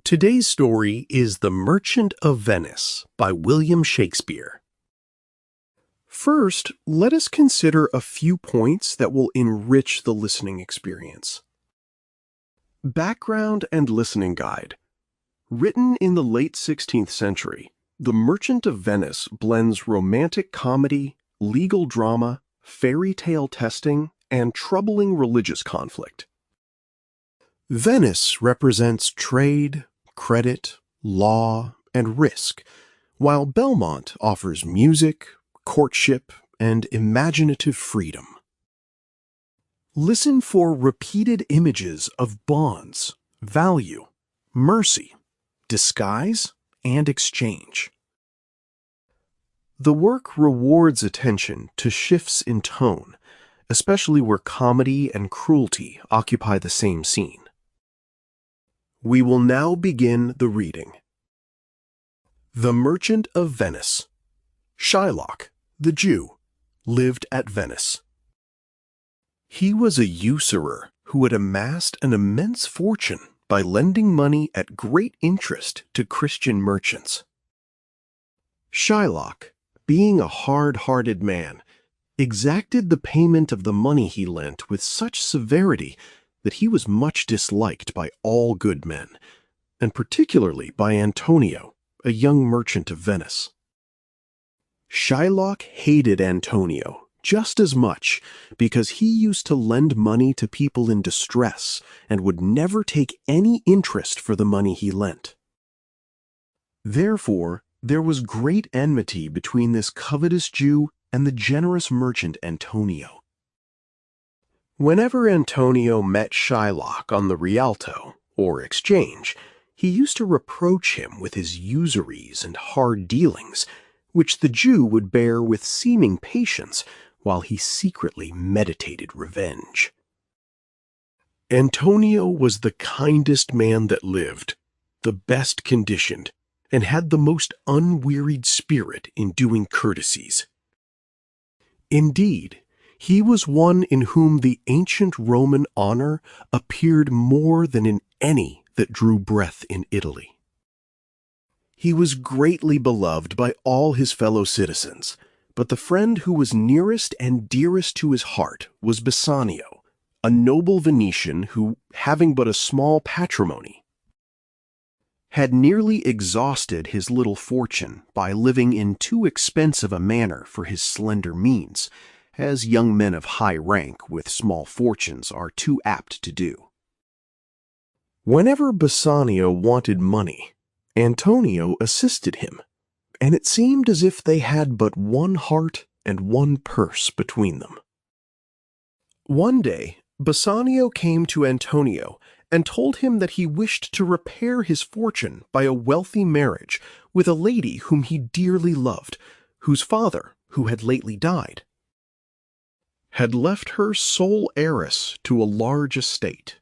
Today's story is The Merchant of Venice by William Shakespeare. First, let us consider a few points that will enrich the listening experience. Background and listening guide. Written in the late 16th century, The Merchant of Venice blends romantic comedy, legal drama, fairy tale testing, and troubling religious conflict. Venice represents trade, credit, law, and risk, while Belmont offers music, courtship, and imaginative freedom. Listen for repeated images of bonds, value, mercy, disguise, and exchange. The work rewards attention to shifts in tone, especially where comedy and cruelty occupy the same scene. We will now begin the reading. The Merchant of Venice. Shylock, the Jew, lived at Venice. He was a usurer who had amassed an immense fortune by lending money at great interest to Christian merchants. Shylock, being a hard-hearted man, exacted the payment of the money he lent with such severity that he was much disliked by all good men, and particularly by Antonio, a young merchant of Venice. Shylock hated Antonio just as much because he used to lend money to people in distress and would never take any interest for the money he lent. Therefore, there was great enmity between this covetous Jew and the generous merchant Antonio. Whenever Antonio met Shylock on the Rialto, or exchange, he used to reproach him with his usuries and hard dealings, which the Jew would bear with seeming patience while he secretly meditated revenge. Antonio was the kindest man that lived, the best conditioned, and had the most unwearied spirit in doing courtesies. Indeed, he was one in whom the ancient Roman honor appeared more than in any that drew breath in Italy. He was greatly beloved by all his fellow citizens, but the friend who was nearest and dearest to his heart was Bassanio, a noble Venetian who, having but a small patrimony, had nearly exhausted his little fortune by living in too expensive a manner for his slender means, as young men of high rank with small fortunes are too apt to do. Whenever Bassanio wanted money, Antonio assisted him, and it seemed as if they had but one heart and one purse between them. One day, Bassanio came to Antonio and told him that he wished to repair his fortune by a wealthy marriage with a lady whom he dearly loved, whose father, who had lately died, had left her sole heiress to a large estate.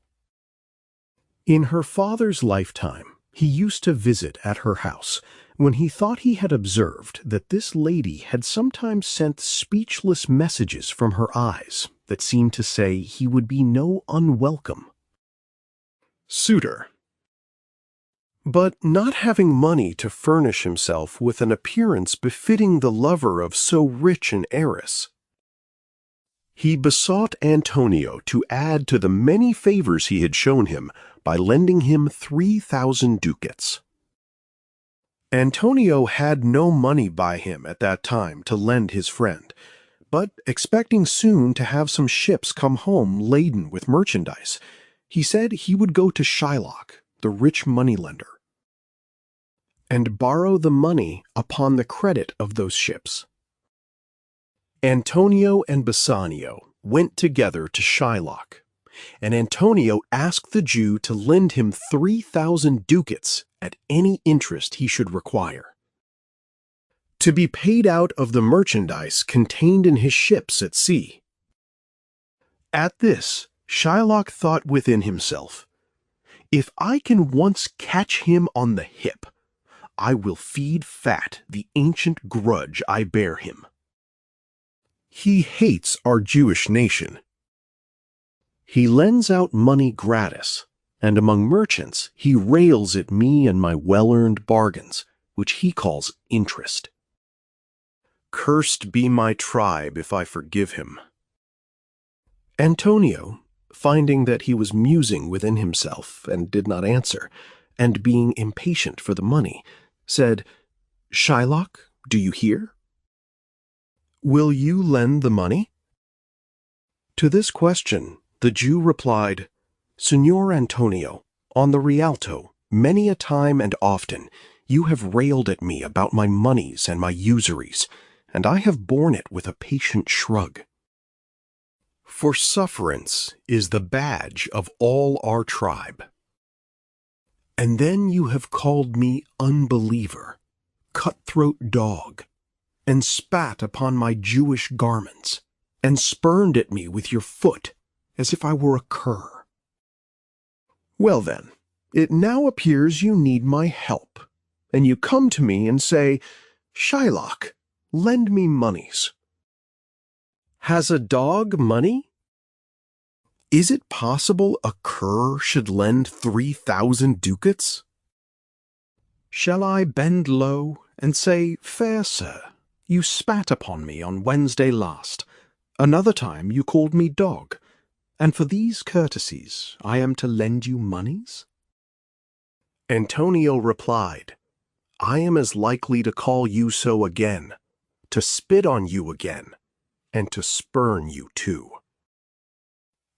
In her father's lifetime, he used to visit at her house, when he thought he had observed that this lady had sometimes sent speechless messages from her eyes that seemed to say he would be no unwelcome suitor. But not having money to furnish himself with an appearance befitting the lover of so rich an heiress, he besought Antonio to add to the many favors he had shown him by lending him 3,000 ducats. Antonio had no money by him at that time to lend his friend, but expecting soon to have some ships come home laden with merchandise, he said he would go to Shylock, the rich moneylender, and borrow the money upon the credit of those ships. Antonio and Bassanio went together to Shylock, and Antonio asked the Jew to lend him 3,000 ducats at any interest he should require, to be paid out of the merchandise contained in his ships at sea. At this, Shylock thought within himself, "If I can once catch him on the hip, I will feed fat the ancient grudge I bear him. He hates our Jewish nation. He lends out money gratis, and among merchants he rails at me and my well-earned bargains, which he calls interest. Cursed be my tribe if I forgive him." Antonio, finding that he was musing within himself and did not answer, and being impatient for the money, said, "Shylock, do you hear? Will you lend the money?" To this question, the Jew replied, "Signor Antonio, on the Rialto, many a time and often, you have railed at me about my moneys and my usuries, and I have borne it with a patient shrug. For sufferance is the badge of all our tribe. And then you have called me unbeliever, cutthroat dog, and spat upon my Jewish garments, and spurned at me with your foot, as if I were a cur. Well then, it now appears you need my help, and you come to me and say, 'Shylock, lend me moneys.' Has a dog money? Is it possible a cur should lend 3,000 ducats? Shall I bend low and say, 'Fair sir, you spat upon me on Wednesday last. Another time you called me dog, and for these courtesies I am to lend you moneys?" Antonio replied, "I am as likely to call you so again, to spit on you again, and to spurn you too.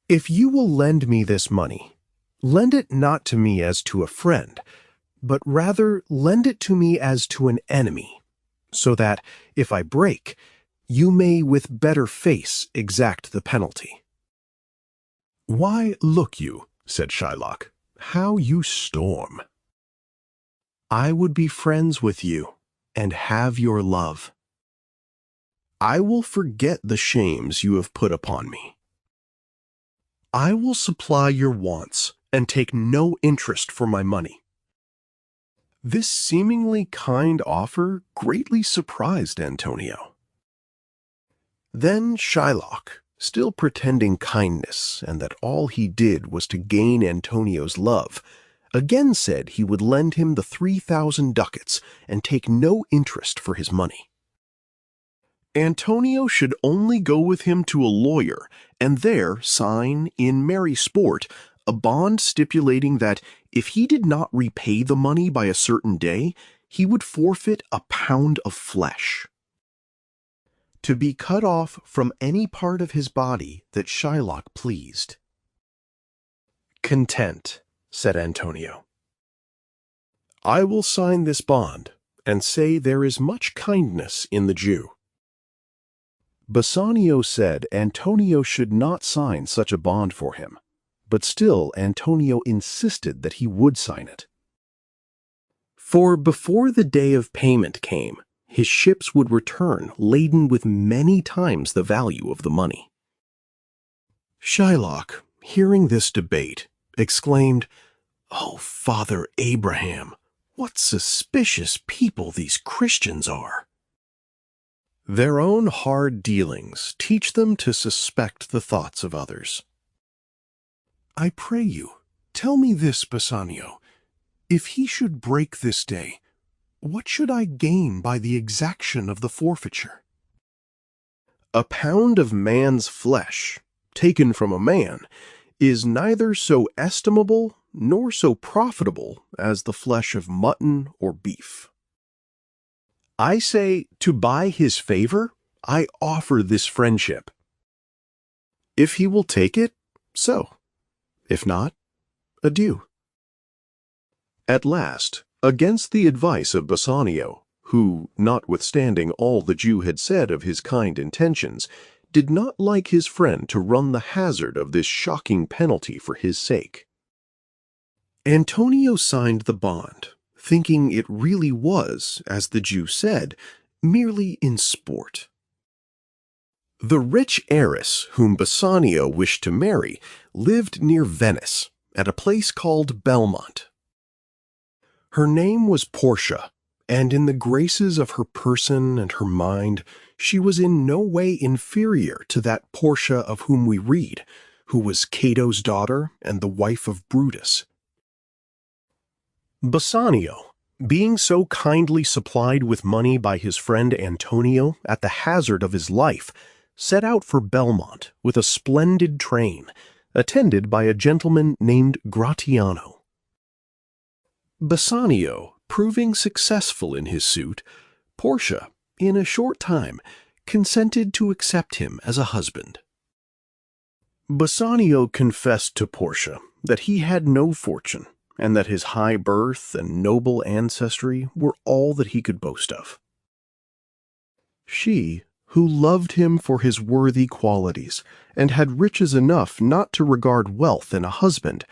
If you will lend me this money, lend it not to me as to a friend, but rather lend it to me as to an enemy, so that, if I break, you may with better face exact the penalty." "Why, look you," said Shylock, "how you storm." "I would be friends with you, and have your love. I will forget the shames you have put upon me. I will supply your wants, and take no interest for my money." This seemingly kind offer greatly surprised Antonio. Then Shylock, still pretending kindness and that all he did was to gain Antonio's love, again said he would lend him the 3,000 ducats and take no interest for his money. Antonio should only go with him to a lawyer and there sign, in merry sport, a bond stipulating that if he did not repay the money by a certain day, he would forfeit a pound of flesh. To be cut off from any part of his body that Shylock pleased. "Content," said Antonio. "I will sign this bond, and say there is much kindness in the Jew." Bassanio said Antonio should not sign such a bond for him, but still Antonio insisted that he would sign it. For before the day of payment came, his ships would return laden with many times the value of the money. Shylock, hearing this debate, exclaimed, "O Father Abraham, what suspicious people these Christians are! Their own hard dealings teach them to suspect the thoughts of others. I pray you, tell me this, Bassanio. If he should break this day, what should I gain by the exaction of the forfeiture?" "A pound of man's flesh, taken from a man, is neither so estimable nor so profitable as the flesh of mutton or beef. I say, to buy his favor, I offer this friendship. If he will take it, so. If not, adieu." At last, against the advice of Bassanio, who, notwithstanding all the Jew had said of his kind intentions, did not like his friend to run the hazard of this shocking penalty for his sake, Antonio signed the bond, thinking it really was, as the Jew said, merely in sport. The rich heiress whom Bassanio wished to marry lived near Venice, at a place called Belmont. Her name was Portia, and in the graces of her person and her mind, she was in no way inferior to that Portia of whom we read, who was Cato's daughter and the wife of Brutus, Bassanio, being so kindly supplied with money by his friend Antonio at the hazard of his life, set out for Belmont with a splendid train, attended by a gentleman named Gratiano. Bassanio, proving successful in his suit, Portia, in a short time, consented to accept him as a husband. Bassanio confessed to Portia that he had no fortune, and that his high birth and noble ancestry were all that he could boast of. She, who loved him for his worthy qualities, and had riches enough not to regard wealth in a husband,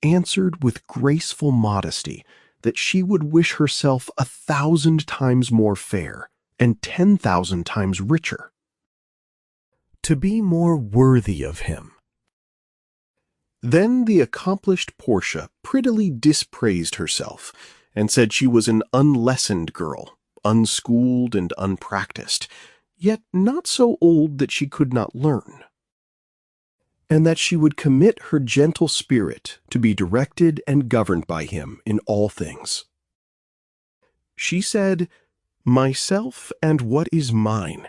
answered with graceful modesty that she would wish herself 1,000 times more fair and 10,000 times richer, to be more worthy of him. Then the accomplished Portia prettily dispraised herself, and said she was an unlessoned girl, unschooled and unpracticed, yet not so old that she could not learn, and that she would commit her gentle spirit to be directed and governed by him in all things. She said, "Myself and what is mine,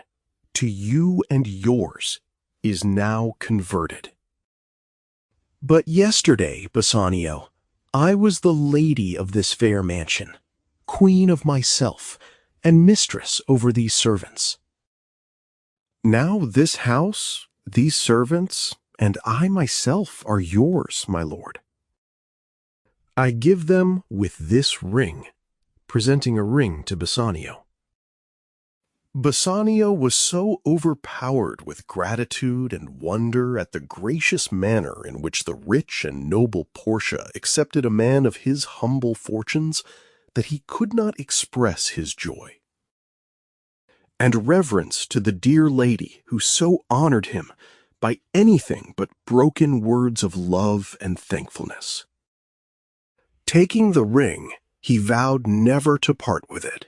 to you and yours, is now converted. But yesterday, Bassanio, I was the lady of this fair mansion, queen of myself, and mistress over these servants. Now this house, these servants, and I myself are yours, my lord. I give them with this ring," presenting a ring to Bassanio. Bassanio was so overpowered with gratitude and wonder at the gracious manner in which the rich and noble Portia accepted a man of his humble fortunes that he could not express his joy. And reverence to the dear lady who so honored him by anything but broken words of love and thankfulness. Taking the ring, he vowed never to part with it.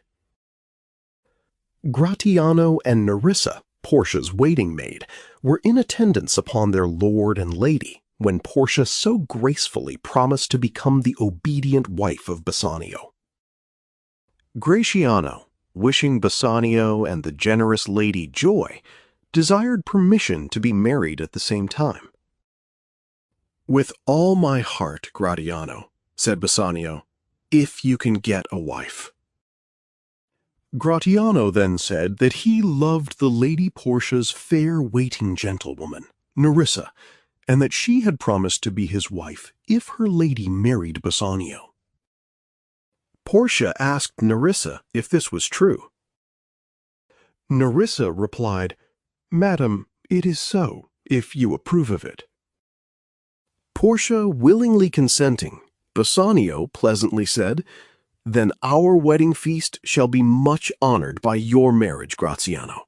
Gratiano and Nerissa, Portia's waiting maid, were in attendance upon their lord and lady when Portia so gracefully promised to become the obedient wife of Bassanio. Gratiano, wishing Bassanio and the generous lady joy, desired permission to be married at the same time. "With all my heart, Gratiano," said Bassanio, "if you can get a wife." Gratiano then said that he loved the Lady Portia's fair waiting gentlewoman, Nerissa, and that she had promised to be his wife if her lady married Bassanio. Portia asked Nerissa if this was true. Nerissa replied, "Madam, it is so, if you approve of it." Portia willingly consenting, Bassanio pleasantly said, "Then our wedding feast shall be much honored by your marriage, Gratiano."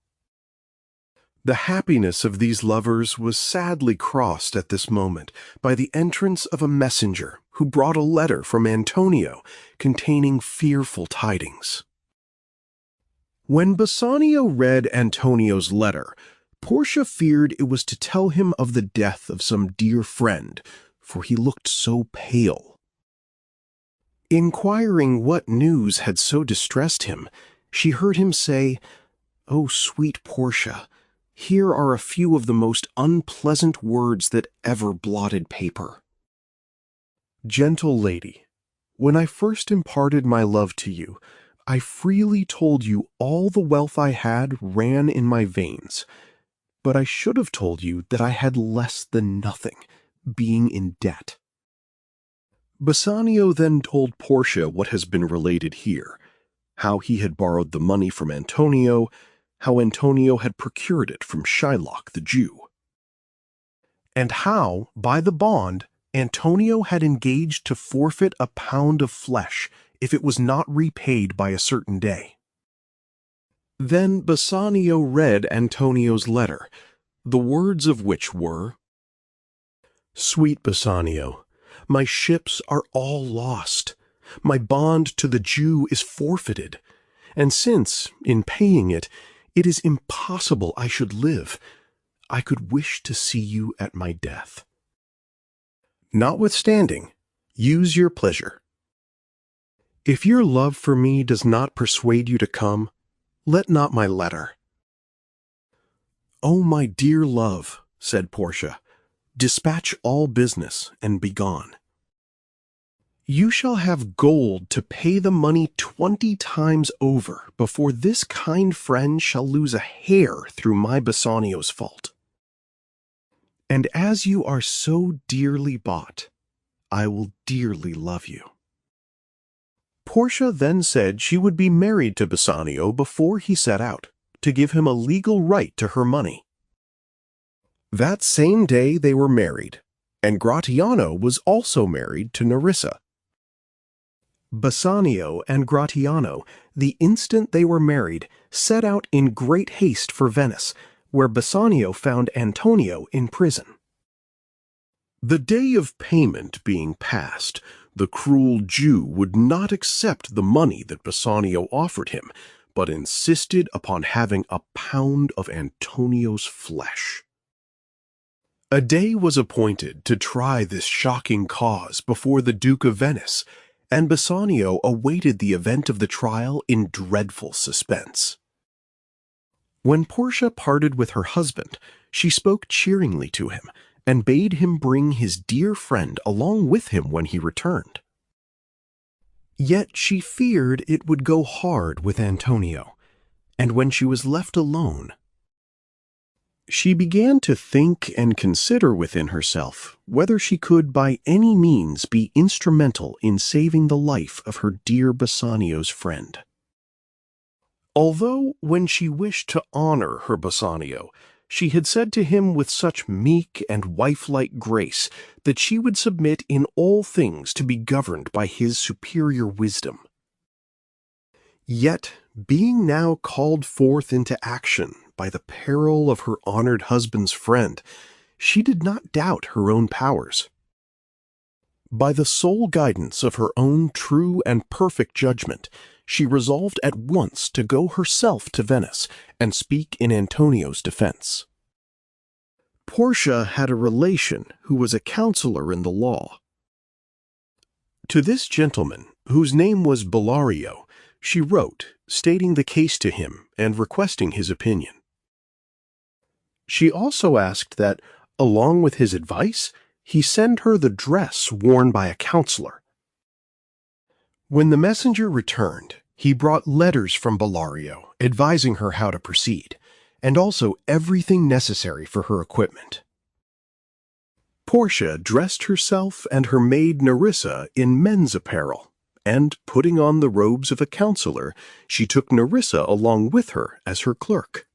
The happiness of these lovers was sadly crossed at this moment by the entrance of a messenger who brought a letter from Antonio containing fearful tidings. When Bassanio read Antonio's letter, Portia feared it was to tell him of the death of some dear friend, for he looked so pale. Inquiring what news had so distressed him, she heard him say, "O sweet Portia, here are a few of the most unpleasant words that ever blotted paper. Gentle lady, when I first imparted my love to you, I freely told you all the wealth I had ran in my veins, but I should have told you that I had less than nothing, being in debt." Bassanio then told Portia what has been related here, how he had borrowed the money from Antonio, how Antonio had procured it from Shylock the Jew, and how, by the bond, Antonio had engaged to forfeit a pound of flesh if it was not repaid by a certain day. Then Bassanio read Antonio's letter, the words of which were, "Sweet Bassanio, my ships are all lost. My bond to the Jew is forfeited. And since, in paying it, it is impossible I should live, I could wish to see you at my death. Notwithstanding, use your pleasure. If your love for me does not persuade you to come, let not my letter. "Oh, my dear love," said Portia, "dispatch all business and be gone. You shall have gold to pay the money 20 times over before this kind friend shall lose a hair through my Bassanio's fault. And as you are so dearly bought, I will dearly love you." Portia then said she would be married to Bassanio before he set out, to give him a legal right to her money. That same day they were married, and Gratiano was also married to Nerissa. Bassanio and Gratiano, the instant they were married, set out in great haste for Venice, where Bassanio found Antonio in prison. The day of payment being past, the cruel Jew would not accept the money that Bassanio offered him, but insisted upon having a pound of Antonio's flesh. A day was appointed to try this shocking cause before the Duke of Venice, and Bassanio awaited the event of the trial in dreadful suspense. When Portia parted with her husband, she spoke cheeringly to him, and bade him bring his dear friend along with him when he returned. Yet she feared it would go hard with Antonio, and when she was left alone, she began to think and consider within herself whether she could by any means be instrumental in saving the life of her dear Bassanio's friend. Although, when she wished to honor her Bassanio, she had said to him with such meek and wife-like grace that she would submit in all things to be governed by his superior wisdom. Yet, being now called forth into action by the peril of her honored husband's friend, she did not doubt her own powers. By the sole guidance of her own true and perfect judgment, she resolved at once to go herself to Venice and speak in Antonio's defense. Portia had a relation who was a counselor in the law. To this gentleman, whose name was Bellario, she wrote, stating the case to him and requesting his opinion. She also asked that, along with his advice, he send her the dress worn by a counselor. When the messenger returned, he brought letters from Bellario advising her how to proceed, and also everything necessary for her equipment. Portia dressed herself and her maid Nerissa in men's apparel, and, putting on the robes of a counselor, she took Nerissa along with her as her clerk.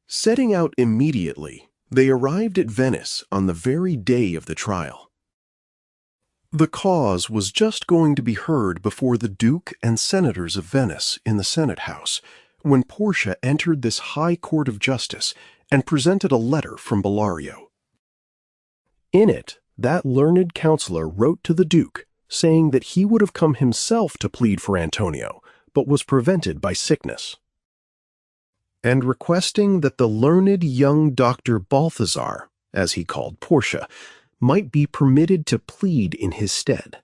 Setting out immediately, they arrived at Venice on the very day of the trial. The cause was just going to be heard before the Duke and Senators of Venice in the Senate House, when Portia entered this high court of justice and presented a letter from Bellario. In it, that learned counselor wrote to the Duke, saying that he would have come himself to plead for Antonio, but was prevented by sickness, and requesting that the learned young Dr. Balthazar, as he called Portia, might be permitted to plead in his stead.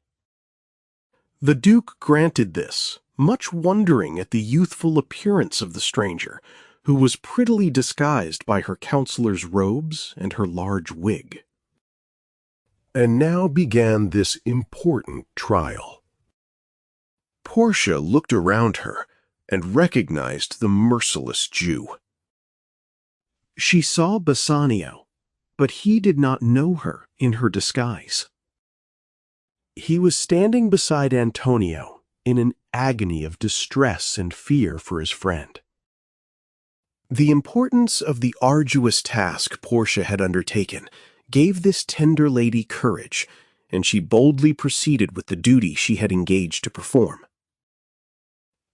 The Duke granted this, much wondering at the youthful appearance of the stranger, who was prettily disguised by her counselor's robes and her large wig. And now began this important trial. Portia looked around her and recognized the merciless Jew. She saw Bassanio, but he did not know her in her disguise. He was standing beside Antonio in an agony of distress and fear for his friend. The importance of the arduous task Portia had undertaken gave this tender lady courage, and she boldly proceeded with the duty she had engaged to perform.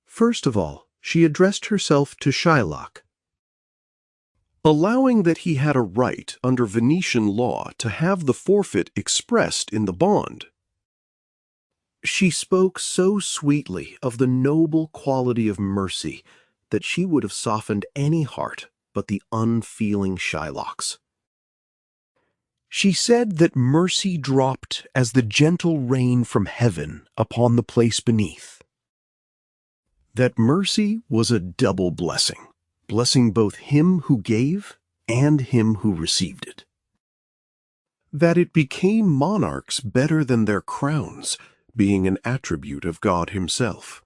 First of all, she addressed herself to Shylock. Allowing that he had a right under Venetian law to have the forfeit expressed in the bond, she spoke so sweetly of the noble quality of mercy that she would have softened any heart but the unfeeling Shylock's. She said that mercy dropped as the gentle rain from heaven upon the place beneath. That mercy was a double blessing, blessing both him who gave and him who received it. That it became monarchs better than their crowns, being an attribute of God himself.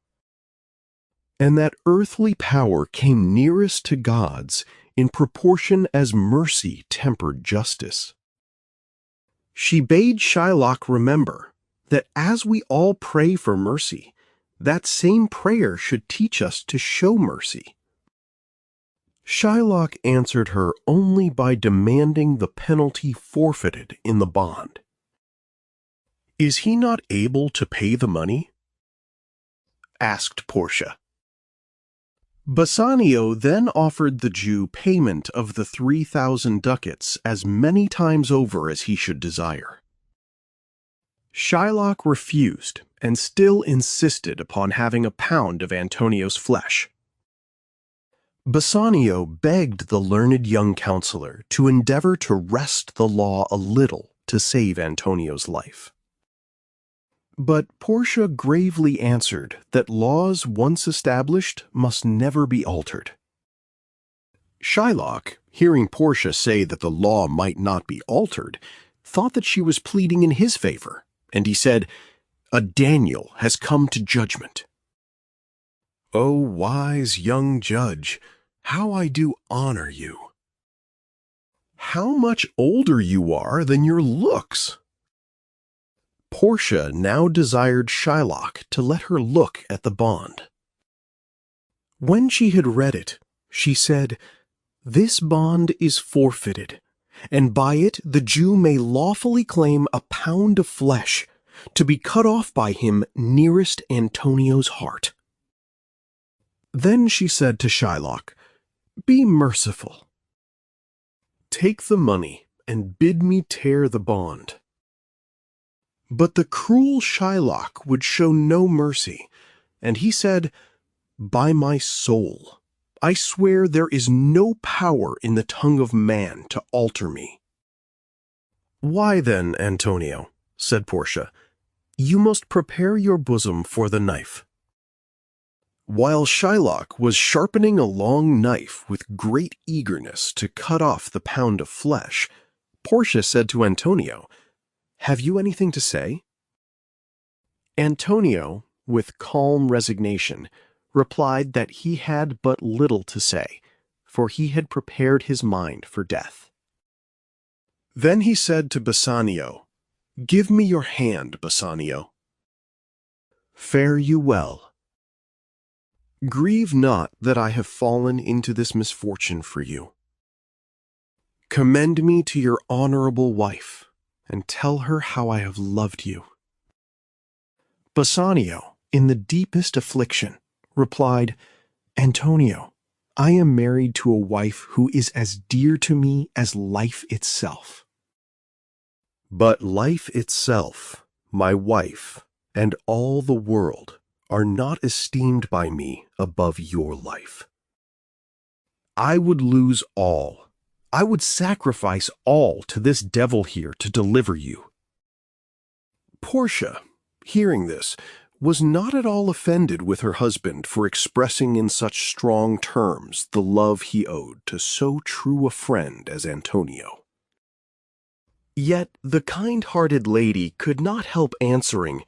And that earthly power came nearest to God's in proportion as mercy tempered justice. She bade Shylock remember that as we all pray for mercy, that same prayer should teach us to show mercy. Shylock answered her only by demanding the penalty forfeited in the bond. "Is he not able to pay the money?" asked Portia. Bassanio then offered the Jew payment of the 3,000 ducats as many times over as he should desire. Shylock refused and still insisted upon having a pound of Antonio's flesh. Bassanio begged the learned young counselor to endeavor to wrest the law a little to save Antonio's life. But Portia gravely answered that laws once established must never be altered. Shylock, hearing Portia say that the law might not be altered, thought that she was pleading in his favor, and he said, "A Daniel has come to judgment." "O wise young judge, how I do honor you." "How much older you are than your looks." Portia now desired Shylock to let her look at the bond. When she had read it, she said, "This bond is forfeited, and by it the Jew may lawfully claim a pound of flesh, to be cut off by him nearest Antonio's heart." Then she said to Shylock, "Be merciful. Take the money and bid me tear the bond." But the cruel Shylock would show no mercy, and he said, "By my soul, I swear there is no power in the tongue of man to alter me." "Why then, Antonio," said Portia, "you must prepare your bosom for the knife." While Shylock was sharpening a long knife with great eagerness to cut off the pound of flesh, Portia said to Antonio, "Have you anything to say?" Antonio, with calm resignation, replied that he had but little to say, for he had prepared his mind for death. Then he said to Bassanio, "Give me your hand, Bassanio." "Fare you well. Grieve not that I have fallen into this misfortune for you. Commend me to your honorable wife, and tell her how I have loved you." Bassanio, in the deepest affliction, replied, "Antonio, I am married to a wife who is as dear to me as life itself." "But life itself, my wife, and all the world are not esteemed by me above your life. I would lose all. I would sacrifice all to this devil here to deliver you." Portia, hearing this, was not at all offended with her husband for expressing in such strong terms the love he owed to so true a friend as Antonio. Yet the kind-hearted lady could not help answering,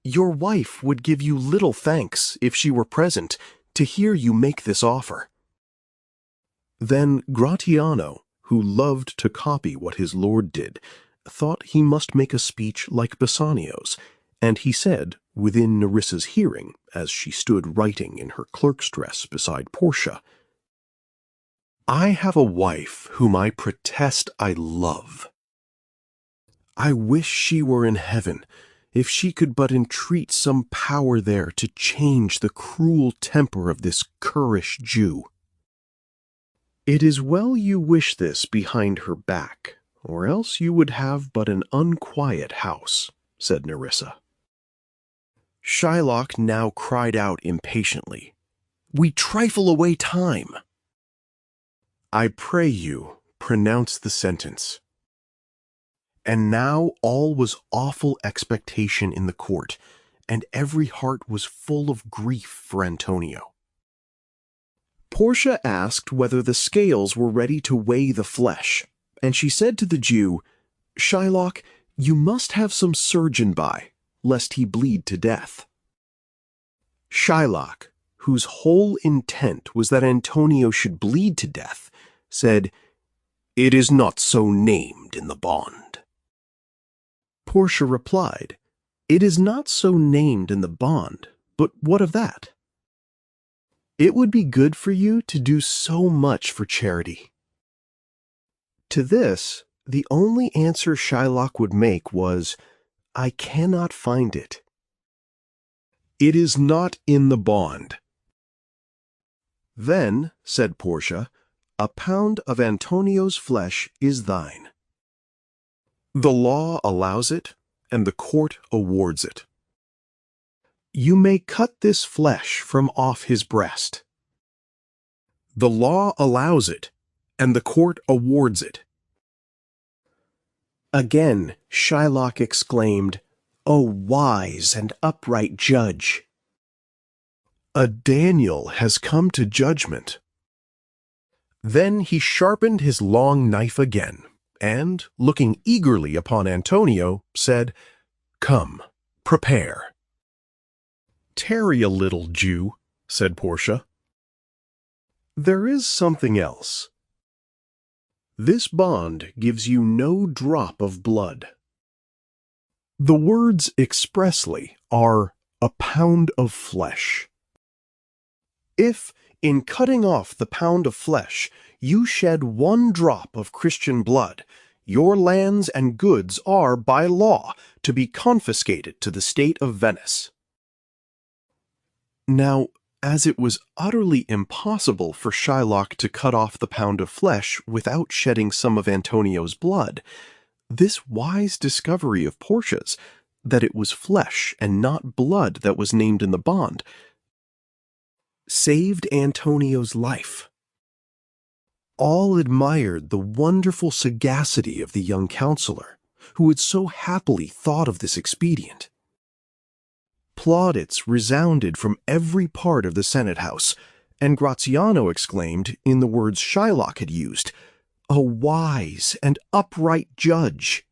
"Your wife would give you little thanks, if she were present, to hear you make this offer." Then Gratiano, who loved to copy what his lord did, thought he must make a speech like Bassanio's, and he said, within Nerissa's hearing, as she stood writing in her clerk's dress beside Portia, "I have a wife whom I protest I love. I wish she were in heaven, if she could but entreat some power there to change the cruel temper of this currish Jew." "It is well you wish this behind her back, or else you would have but an unquiet house," said Nerissa. Shylock now cried out impatiently, "We trifle away time." "I pray you, pronounce the sentence." And now all was awful expectation in the court, and every heart was full of grief for Antonio. Portia asked whether the scales were ready to weigh the flesh, and she said to the Jew, "Shylock, you must have some surgeon by, lest he bleed to death." Shylock, whose whole intent was that Antonio should bleed to death, said, "It is not so named in the bond." Portia replied, "It is not so named in the bond, but what of that? It would be good for you to do so much for charity." To this, the only answer Shylock would make was, "I cannot find it." "It is not in the bond." "Then," said Portia, "a pound of Antonio's flesh is thine. The law allows it, and the court awards it. You may cut this flesh from off his breast. The law allows it, and the court awards it." Again Shylock exclaimed, "O wise and upright judge! A Daniel has come to judgment." Then he sharpened his long knife again, and, looking eagerly upon Antonio, said, "Come, prepare." "Tarry a little, Jew," said Portia. "There is something else. This bond gives you no drop of blood." The words expressly are "a pound of flesh." If, in cutting off the pound of flesh, you shed one drop of Christian blood, your lands and goods are, by law, to be confiscated to the state of Venice. Now, as it was utterly impossible for Shylock to cut off the pound of flesh without shedding some of Antonio's blood, this wise discovery of Portia's, that it was flesh and not blood that was named in the bond, saved Antonio's life. All admired the wonderful sagacity of the young counselor, who had so happily thought of this expedient. Plaudits resounded from every part of the Senate House, and Gratiano exclaimed, in the words Shylock had used, "A wise and upright judge."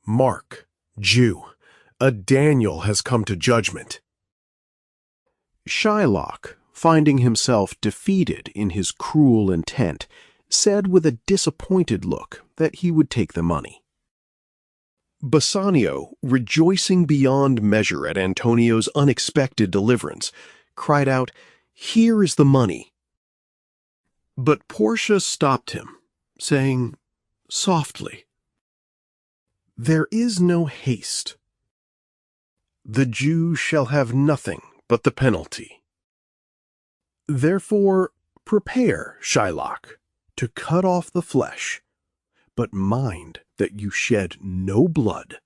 Mark, Jew, a Daniel has come to judgment. Shylock, finding himself defeated in his cruel intent, said with a disappointed look that he would take the money. Bassanio, rejoicing beyond measure at Antonio's unexpected deliverance, cried out, "Here is the money." But Portia stopped him, saying, softly, "There is no haste. The Jew shall have nothing but the penalty. Therefore prepare, Shylock, to cut off the flesh, but mind that you shed no blood.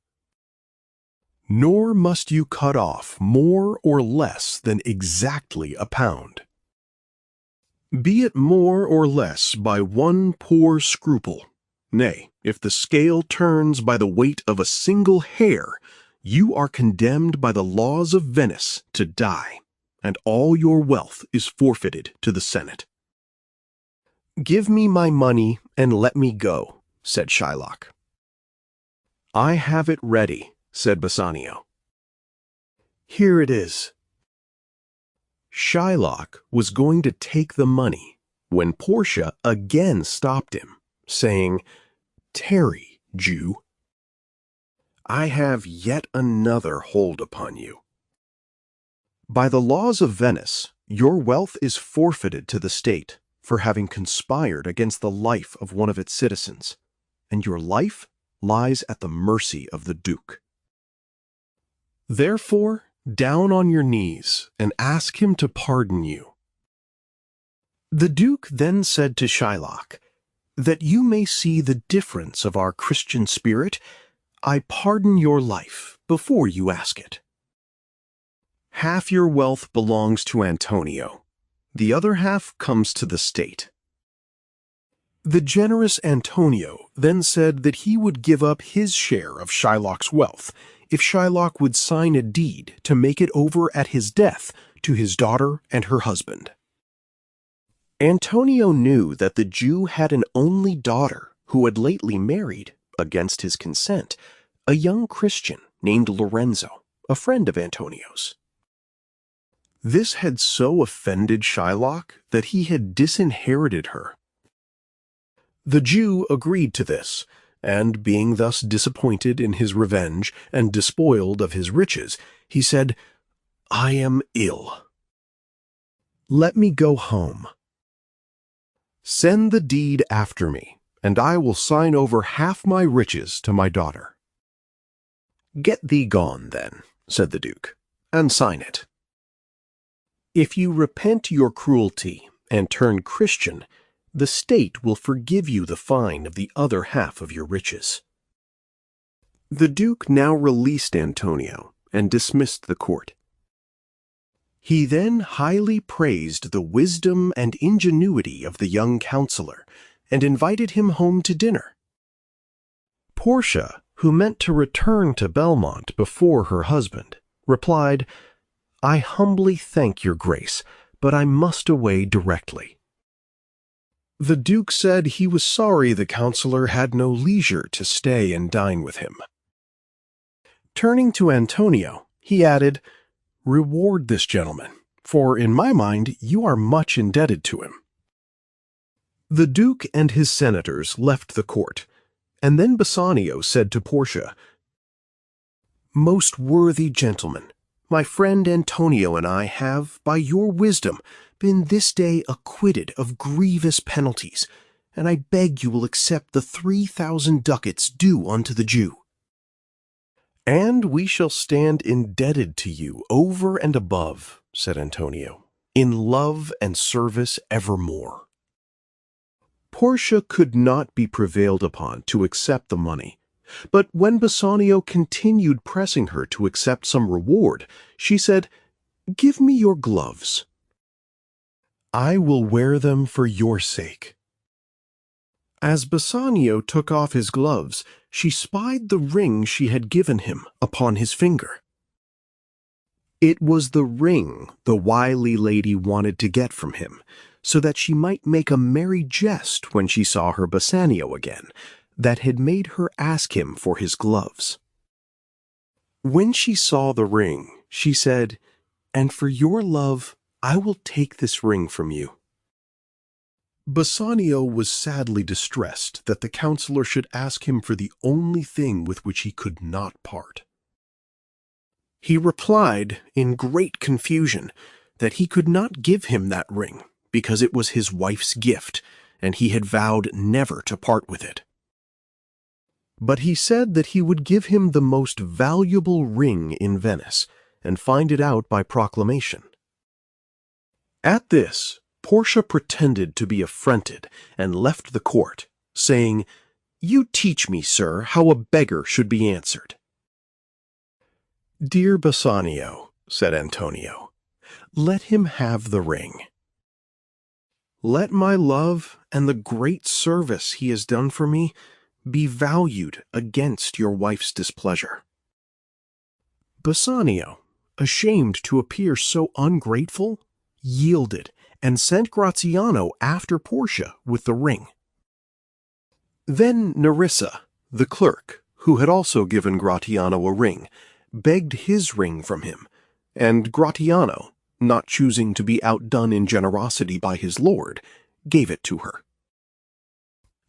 Nor must you cut off more or less than exactly a pound. Be it more or less by one poor scruple, nay, if the scale turns by the weight of a single hair, you are condemned by the laws of Venice to die, and all your wealth is forfeited to the Senate." "Give me my money and let me go," said Shylock. "I have it ready," said Bassanio. "Here it is." Shylock was going to take the money when Portia again stopped him, saying, "Tarry, Jew. I have yet another hold upon you. By the laws of Venice, your wealth is forfeited to the state for having conspired against the life of one of its citizens, and your life lies at the mercy of the Duke. Therefore, down on your knees and ask him to pardon you." The Duke then said to Shylock, "That you may see the difference of our Christian spirit, I pardon your life before you ask it. Half your wealth belongs to Antonio. The other half comes to the state. The generous Antonio then said that he would give up his share of Shylock's wealth if Shylock would sign a deed to make it over at his death to his daughter and her husband. Antonio knew that the Jew had an only daughter who had lately married, against his consent, a young Christian named Lorenzo, a friend of Antonio's. This had so offended Shylock that he had disinherited her. The Jew agreed to this, and being thus disappointed in his revenge and despoiled of his riches, he said, "I am ill. Let me go home. Send the deed after me, and I will sign over half my riches to my daughter." "Get thee gone, then," said the Duke, "and sign it. If you repent your cruelty and turn Christian, the state will forgive you the fine of the other half of your riches." The Duke now released Antonio and dismissed the court. He then highly praised the wisdom and ingenuity of the young counselor and invited him home to dinner. Portia, who meant to return to Belmont before her husband, replied, "I humbly thank your grace, but I must away directly." The Duke said he was sorry the counselor had no leisure to stay and dine with him. Turning to Antonio, he added, "Reward this gentleman, for in my mind you are much indebted to him." The Duke and his senators left the court, and then Bassanio said to Portia, "Most worthy gentleman, my friend Antonio and I have, by your wisdom, been this day acquitted of grievous penalties, and I beg you will accept the 3,000 ducats due unto the Jew. "And we shall stand indebted to you over and above," said Antonio, "in love and service evermore." Portia could not be prevailed upon to accept the money, but when Bassanio continued pressing her to accept some reward, she said, "Give me your gloves. I will wear them for your sake." As Bassanio took off his gloves, she spied the ring she had given him upon his finger. It was the ring the wily lady wanted to get from him, so that she might make a merry jest when she saw her Bassanio again, that had made her ask him for his gloves. When she saw the ring, she said, "And for your love, I will take this ring from you." Bassanio was sadly distressed that the counselor should ask him for the only thing with which he could not part. He replied, in great confusion, that he could not give him that ring, because it was his wife's gift, and he had vowed never to part with it. But he said that he would give him the most valuable ring in Venice, and find it out by proclamation. At this, Portia pretended to be affronted and left the court, saying, "You teach me, sir, how a beggar should be answered." "Dear Bassanio," said Antonio, "let him have the ring. Let my love and the great service he has done for me be valued against your wife's displeasure." Bassanio, ashamed to appear so ungrateful, yielded and sent Gratiano after Portia with the ring. Then Nerissa, the clerk, who had also given Gratiano a ring, begged his ring from him, and Gratiano, not choosing to be outdone in generosity by his lord, gave it to her.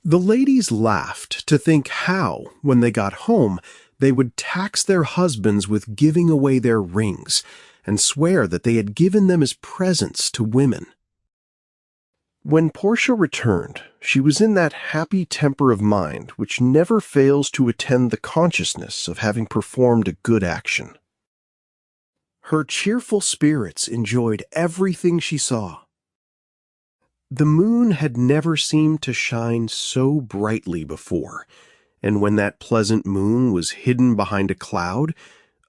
The ladies laughed to think how, when they got home, they would tax their husbands with giving away their rings, and swear that they had given them as presents to women. When Portia returned, she was in that happy temper of mind which never fails to attend the consciousness of having performed a good action. Her cheerful spirits enjoyed everything she saw. The moon had never seemed to shine so brightly before, and when that pleasant moon was hidden behind a cloud,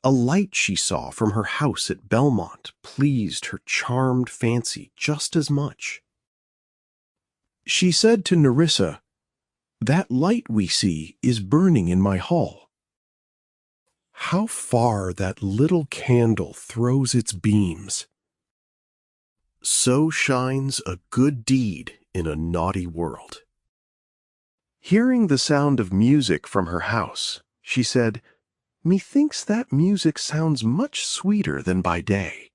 a light she saw from her house at Belmont pleased her charmed fancy just as much. She said to Nerissa, "That light we see is burning in my hall. How far that little candle throws its beams! So shines a good deed in a naughty world." Hearing the sound of music from her house, she said, "Methinks that music sounds much sweeter than by day."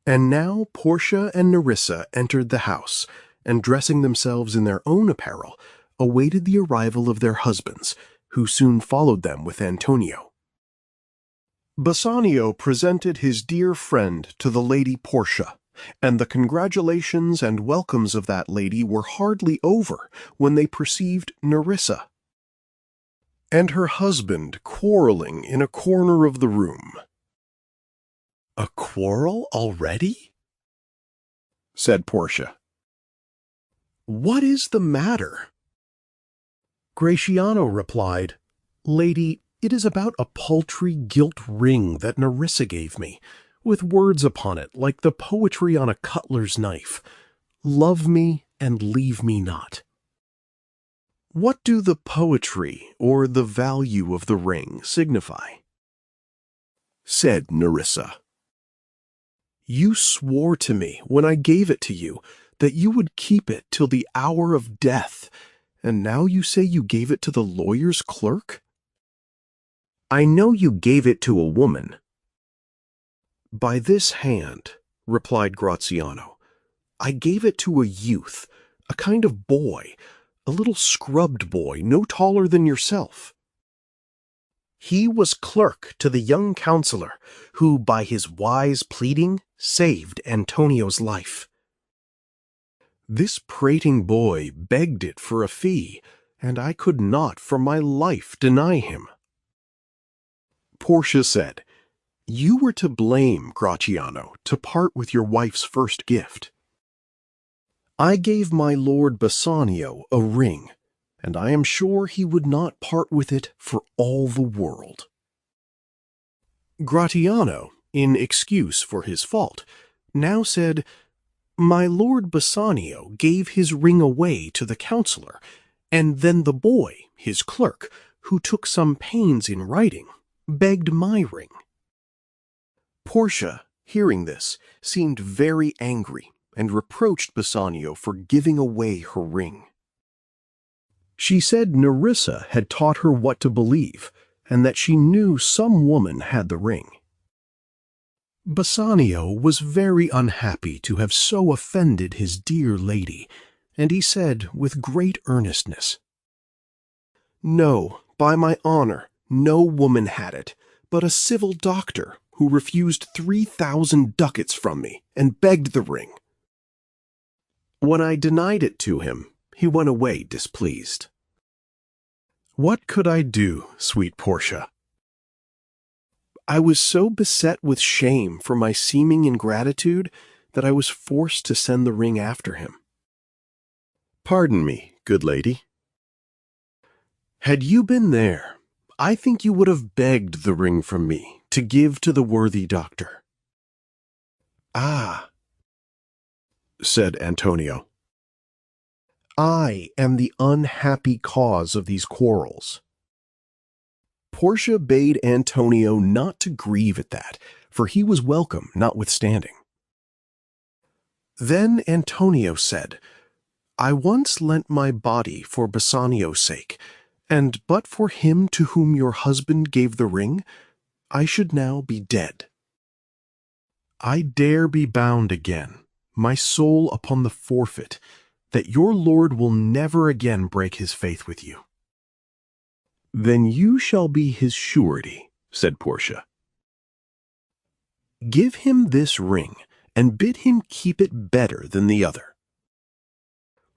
And now Portia and Nerissa entered the house, and dressing themselves in their own apparel, awaited the arrival of their husbands, who soon followed them with Antonio. Bassanio presented his dear friend to the lady Portia, and the congratulations and welcomes of that lady were hardly over when they perceived Nerissa and her husband quarreling in a corner of the room. "A quarrel already?" said Portia. "What is the matter?" Gratiano replied, "Lady, it is about a paltry gilt ring that Nerissa gave me, with words upon it like the poetry on a cutler's knife. Love me and leave me not." "What do the poetry or the value of the ring signify?" said Nerissa. "You swore to me when I gave it to you that you would keep it till the hour of death, and now you say you gave it to the lawyer's clerk?" "I know you gave it to a woman." "By this hand," replied Gratiano, "I gave it to a youth, a kind of boy, a little scrubbed boy, no taller than yourself. He was clerk to the young counselor, who, by his wise pleading, saved Antonio's life. This prating boy begged it for a fee, and I could not for my life deny him." Portia said, "You were to blame, Gratiano, to part with your wife's first gift. I gave my lord Bassanio a ring, and I am sure he would not part with it for all the world." Gratiano, in excuse for his fault, now said, "My lord Bassanio gave his ring away to the counselor, and then the boy, his clerk, who took some pains in writing, begged my ring." Portia, hearing this, seemed very angry and reproached Bassanio for giving away her ring. She said Nerissa had taught her what to believe, and that she knew some woman had the ring. Bassanio was very unhappy to have so offended his dear lady, and he said with great earnestness, "No, by my honor, no woman had it, but a civil doctor who refused 3,000 ducats from me and begged the ring. When I denied it to him, he went away displeased." What could I do, sweet Portia? I was so beset with shame for my seeming ingratitude that I was forced to send the ring after him. Pardon me, good lady. Had you been there, I think you would have begged the ring from me to give to the worthy doctor. "Ah," said Antonio, "I am the unhappy cause of these quarrels." Portia bade Antonio not to grieve at that, for he was welcome notwithstanding. Then Antonio said, "I once lent my body for Bassanio's sake, and but for him to whom your husband gave the ring, I should now be dead. I dare be bound again, my soul upon the forfeit, that your lord will never again break his faith with you." "Then you shall be his surety," said Portia. "Give him this ring, and bid him keep it better than the other."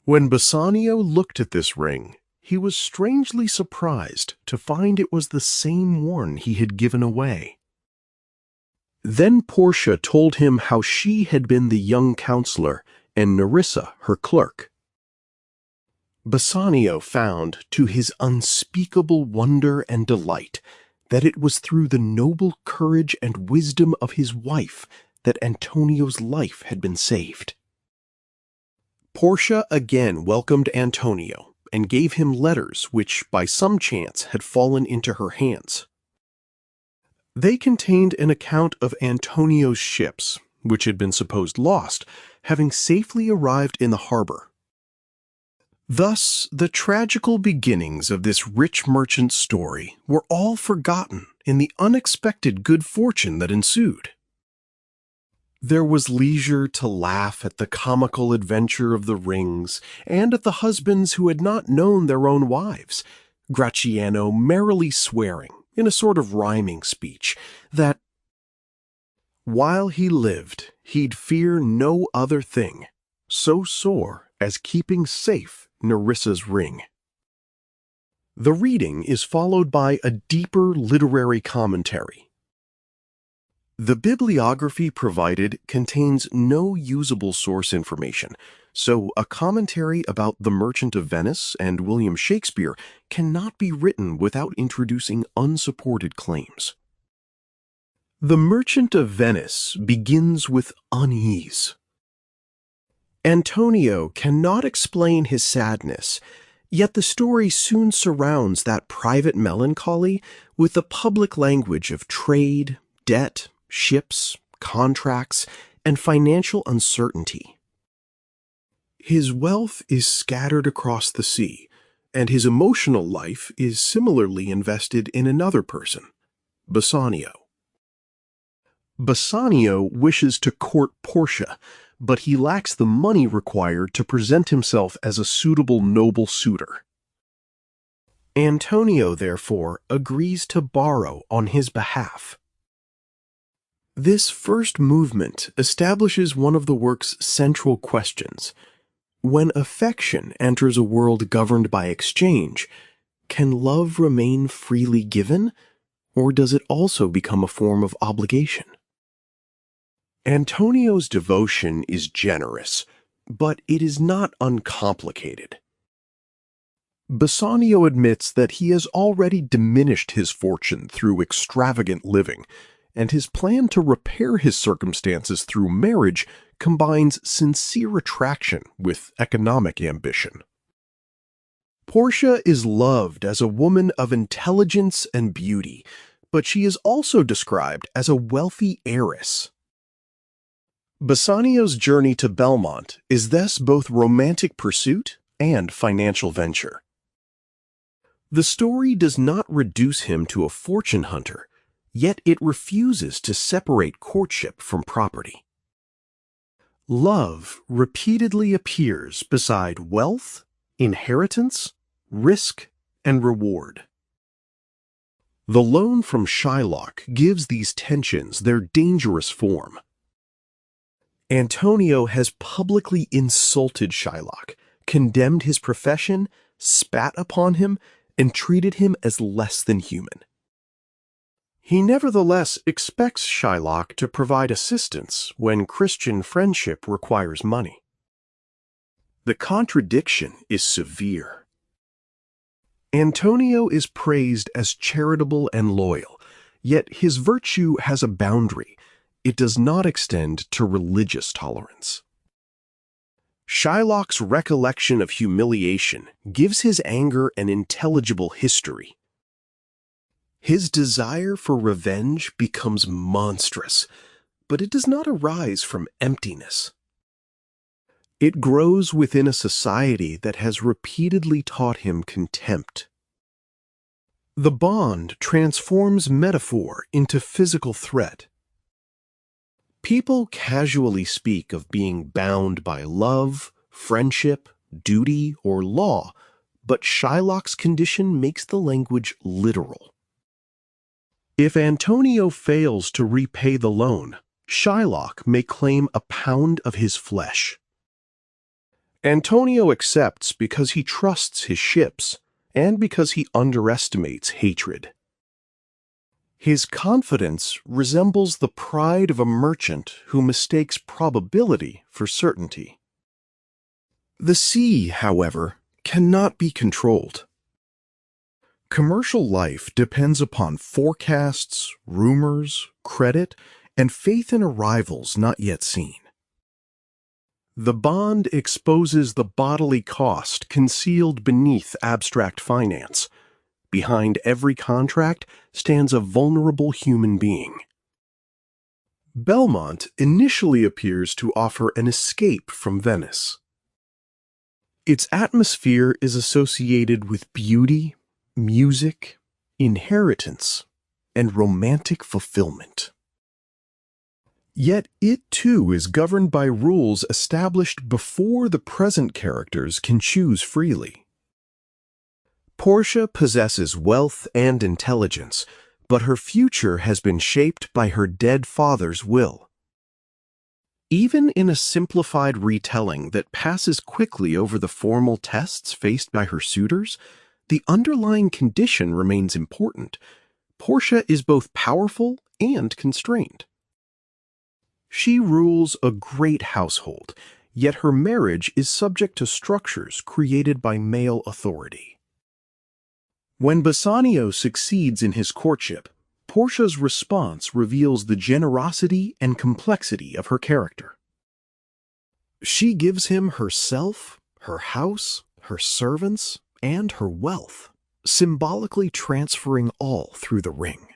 When Bassanio looked at this ring, he was strangely surprised to find it was the same one he had given away. Then Portia told him how she had been the young counselor and Nerissa her clerk. Bassanio found, to his unspeakable wonder and delight, that it was through the noble courage and wisdom of his wife that Antonio's life had been saved. Portia again welcomed Antonio and gave him letters which by some chance had fallen into her hands. They contained an account of Antonio's ships, which had been supposed lost, having safely arrived in the harbor. Thus, the tragical beginnings of this rich merchant's story were all forgotten in the unexpected good fortune that ensued. There was leisure to laugh at the comical adventure of the rings and at the husbands who had not known their own wives, Gratiano merrily swearing, in a sort of rhyming speech, that while he lived, he'd fear no other thing, so sore as keeping safe Nerissa's ring. The reading is followed by a deeper literary commentary. The bibliography provided contains no usable source information, so a commentary about The Merchant of Venice and William Shakespeare cannot be written without introducing unsupported claims. The Merchant of Venice begins with unease. Antonio cannot explain his sadness, yet the story soon surrounds that private melancholy with the public language of trade, debt, ships, contracts, and financial uncertainty. His wealth is scattered across the sea, and his emotional life is similarly invested in another person, Bassanio. Bassanio wishes to court Portia, but he lacks the money required to present himself as a suitable noble suitor. Antonio, therefore, agrees to borrow on his behalf. This first movement establishes one of the work's central questions. When affection enters a world governed by exchange, can love remain freely given, or does it also become a form of obligation? Antonio's devotion is generous, but it is not uncomplicated. Bassanio admits that he has already diminished his fortune through extravagant living, and his plan to repair his circumstances through marriage combines sincere attraction with economic ambition. Portia is loved as a woman of intelligence and beauty, but she is also described as a wealthy heiress. Bassanio's journey to Belmont is thus both romantic pursuit and financial venture. The story does not reduce him to a fortune hunter, yet it refuses to separate courtship from property. Love repeatedly appears beside wealth, inheritance, risk, and reward. The loan from Shylock gives these tensions their dangerous form. Antonio has publicly insulted Shylock, condemned his profession, spat upon him, and treated him as less than human. He nevertheless expects Shylock to provide assistance when Christian friendship requires money. The contradiction is severe. Antonio is praised as charitable and loyal, yet his virtue has a boundary. It does not extend to religious tolerance. Shylock's recollection of humiliation gives his anger an intelligible history. His desire for revenge becomes monstrous, but it does not arise from emptiness. It grows within a society that has repeatedly taught him contempt. The bond transforms metaphor into physical threat. People casually speak of being bound by love, friendship, duty, or law, but Shylock's condition makes the language literal. If Antonio fails to repay the loan, Shylock may claim a pound of his flesh. Antonio accepts because he trusts his ships and because he underestimates hatred. His confidence resembles the pride of a merchant who mistakes probability for certainty. The sea, however, cannot be controlled. Commercial life depends upon forecasts, rumors, credit, and faith in arrivals not yet seen. The bond exposes the bodily cost concealed beneath abstract finance. Behind every contract stands a vulnerable human being. Belmont initially appears to offer an escape from Venice. Its atmosphere is associated with beauty, music, inheritance, and romantic fulfillment. Yet it too is governed by rules established before the present characters can choose freely. Portia possesses wealth and intelligence, but her future has been shaped by her dead father's will. Even in a simplified retelling that passes quickly over the formal tests faced by her suitors, the underlying condition remains important. Portia is both powerful and constrained. She rules a great household, yet her marriage is subject to structures created by male authority. When Bassanio succeeds in his courtship, Portia's response reveals the generosity and complexity of her character. She gives him herself, her house, her servants, and her wealth, symbolically transferring all through the ring.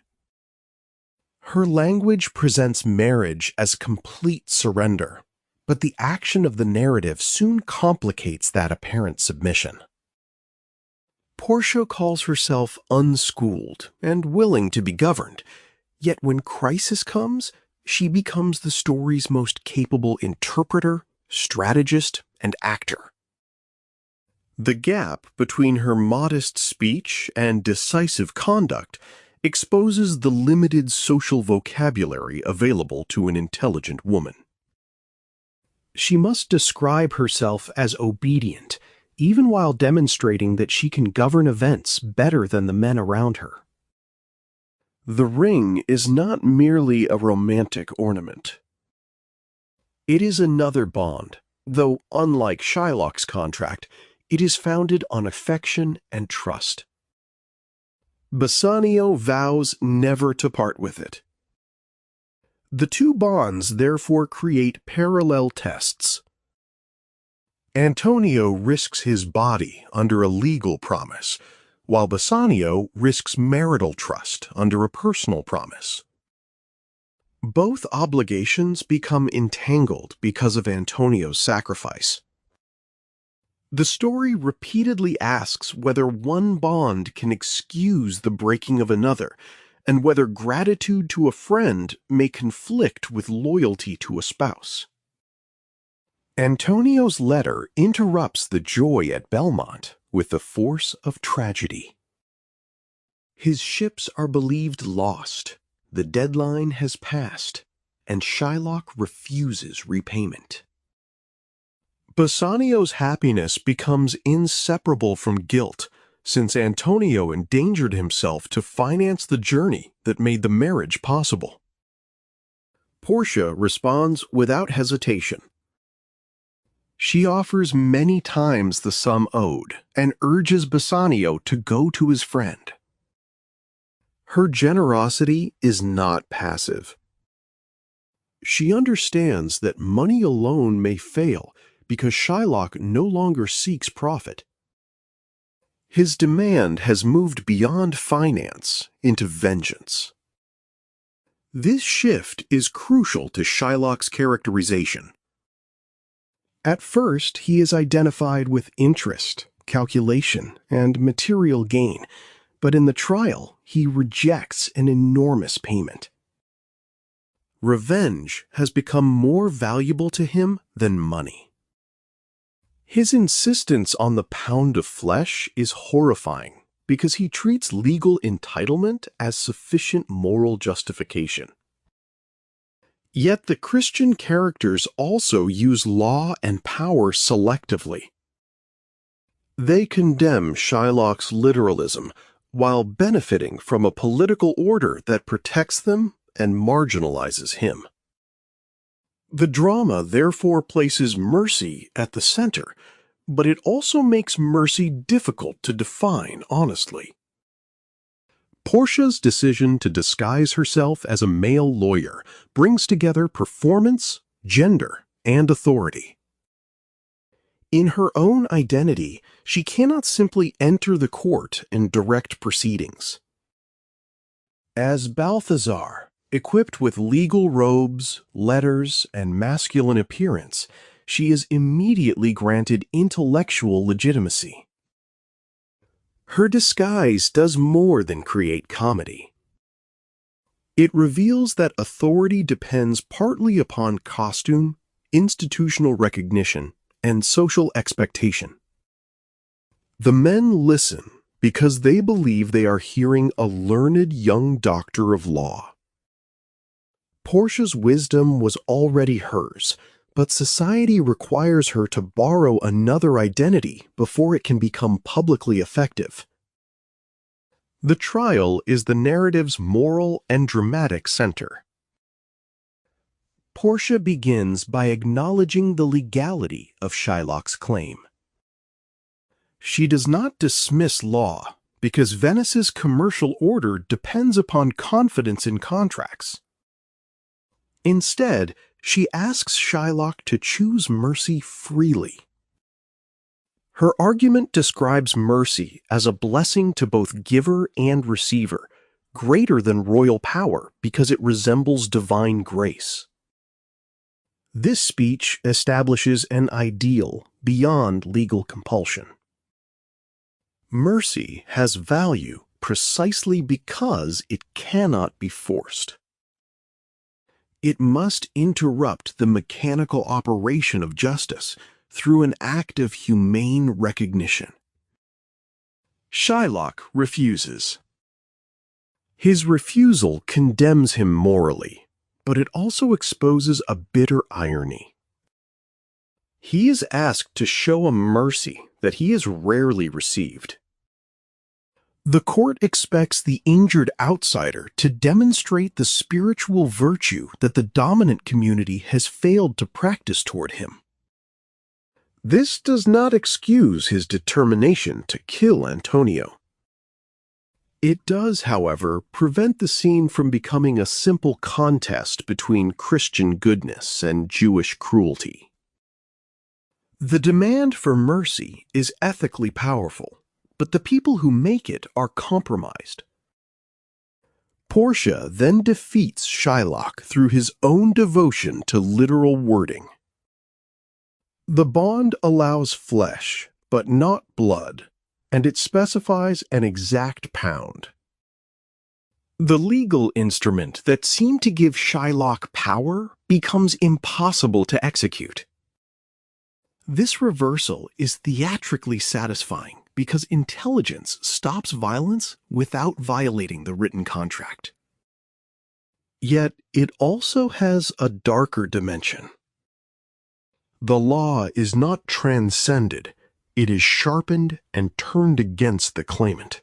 Her language presents marriage as complete surrender, but the action of the narrative soon complicates that apparent submission. Portia calls herself unschooled and willing to be governed, yet when crisis comes, she becomes the story's most capable interpreter, strategist, and actor. The gap between her modest speech and decisive conduct exposes the limited social vocabulary available to an intelligent woman. She must describe herself as obedient, even while demonstrating that she can govern events better than the men around her. The ring is not merely a romantic ornament. It is another bond, though unlike Shylock's contract, it is founded on affection and trust. Bassanio vows never to part with it. The two bonds therefore create parallel tests. Antonio risks his body under a legal promise, while Bassanio risks marital trust under a personal promise. Both obligations become entangled because of Antonio's sacrifice. The story repeatedly asks whether one bond can excuse the breaking of another, and whether gratitude to a friend may conflict with loyalty to a spouse. Antonio's letter interrupts the joy at Belmont with the force of tragedy. His ships are believed lost, the deadline has passed, and Shylock refuses repayment. Bassanio's happiness becomes inseparable from guilt, since Antonio endangered himself to finance the journey that made the marriage possible. Portia responds without hesitation. She offers many times the sum owed and urges Bassanio to go to his friend. Her generosity is not passive. She understands that money alone may fail because Shylock no longer seeks profit. His demand has moved beyond finance into vengeance. This shift is crucial to Shylock's characterization. At first, he is identified with interest, calculation, and material gain, but in the trial, he rejects an enormous payment. Revenge has become more valuable to him than money. His insistence on the pound of flesh is horrifying because he treats legal entitlement as sufficient moral justification. Yet the Christian characters also use law and power selectively. They condemn Shylock's literalism while benefiting from a political order that protects them and marginalizes him. The drama therefore places mercy at the center, but it also makes mercy difficult to define honestly. Portia's decision to disguise herself as a male lawyer brings together performance, gender, and authority. In her own identity, she cannot simply enter the court and direct proceedings. As Balthazar, equipped with legal robes, letters, and masculine appearance, she is immediately granted intellectual legitimacy. Her disguise does more than create comedy. It reveals that authority depends partly upon costume, institutional recognition, and social expectation. The men listen because they believe they are hearing a learned young doctor of law. Portia's wisdom was already hers, but society requires her to borrow another identity before it can become publicly effective. The trial is the narrative's moral and dramatic center. Portia begins by acknowledging the legality of Shylock's claim. She does not dismiss law because Venice's commercial order depends upon confidence in contracts. Instead, she asks Shylock to choose mercy freely. Her argument describes mercy as a blessing to both giver and receiver, greater than royal power because it resembles divine grace. This speech establishes an ideal beyond legal compulsion. Mercy has value precisely because it cannot be forced. It must interrupt the mechanical operation of justice through an act of humane recognition. Shylock refuses. His refusal condemns him morally, but it also exposes a bitter irony. He is asked to show a mercy that he has rarely received. The court expects the injured outsider to demonstrate the spiritual virtue that the dominant community has failed to practice toward him. This does not excuse his determination to kill Antonio. It does, however, prevent the scene from becoming a simple contest between Christian goodness and Jewish cruelty. The demand for mercy is ethically powerful, but the people who make it are compromised. Portia then defeats Shylock through his own devotion to literal wording. The bond allows flesh, but not blood, and it specifies an exact pound. The legal instrument that seemed to give Shylock power becomes impossible to execute. This reversal is theatrically satisfying because intelligence stops violence without violating the written contract. Yet it also has a darker dimension. The law is not transcended, it is sharpened and turned against the claimant.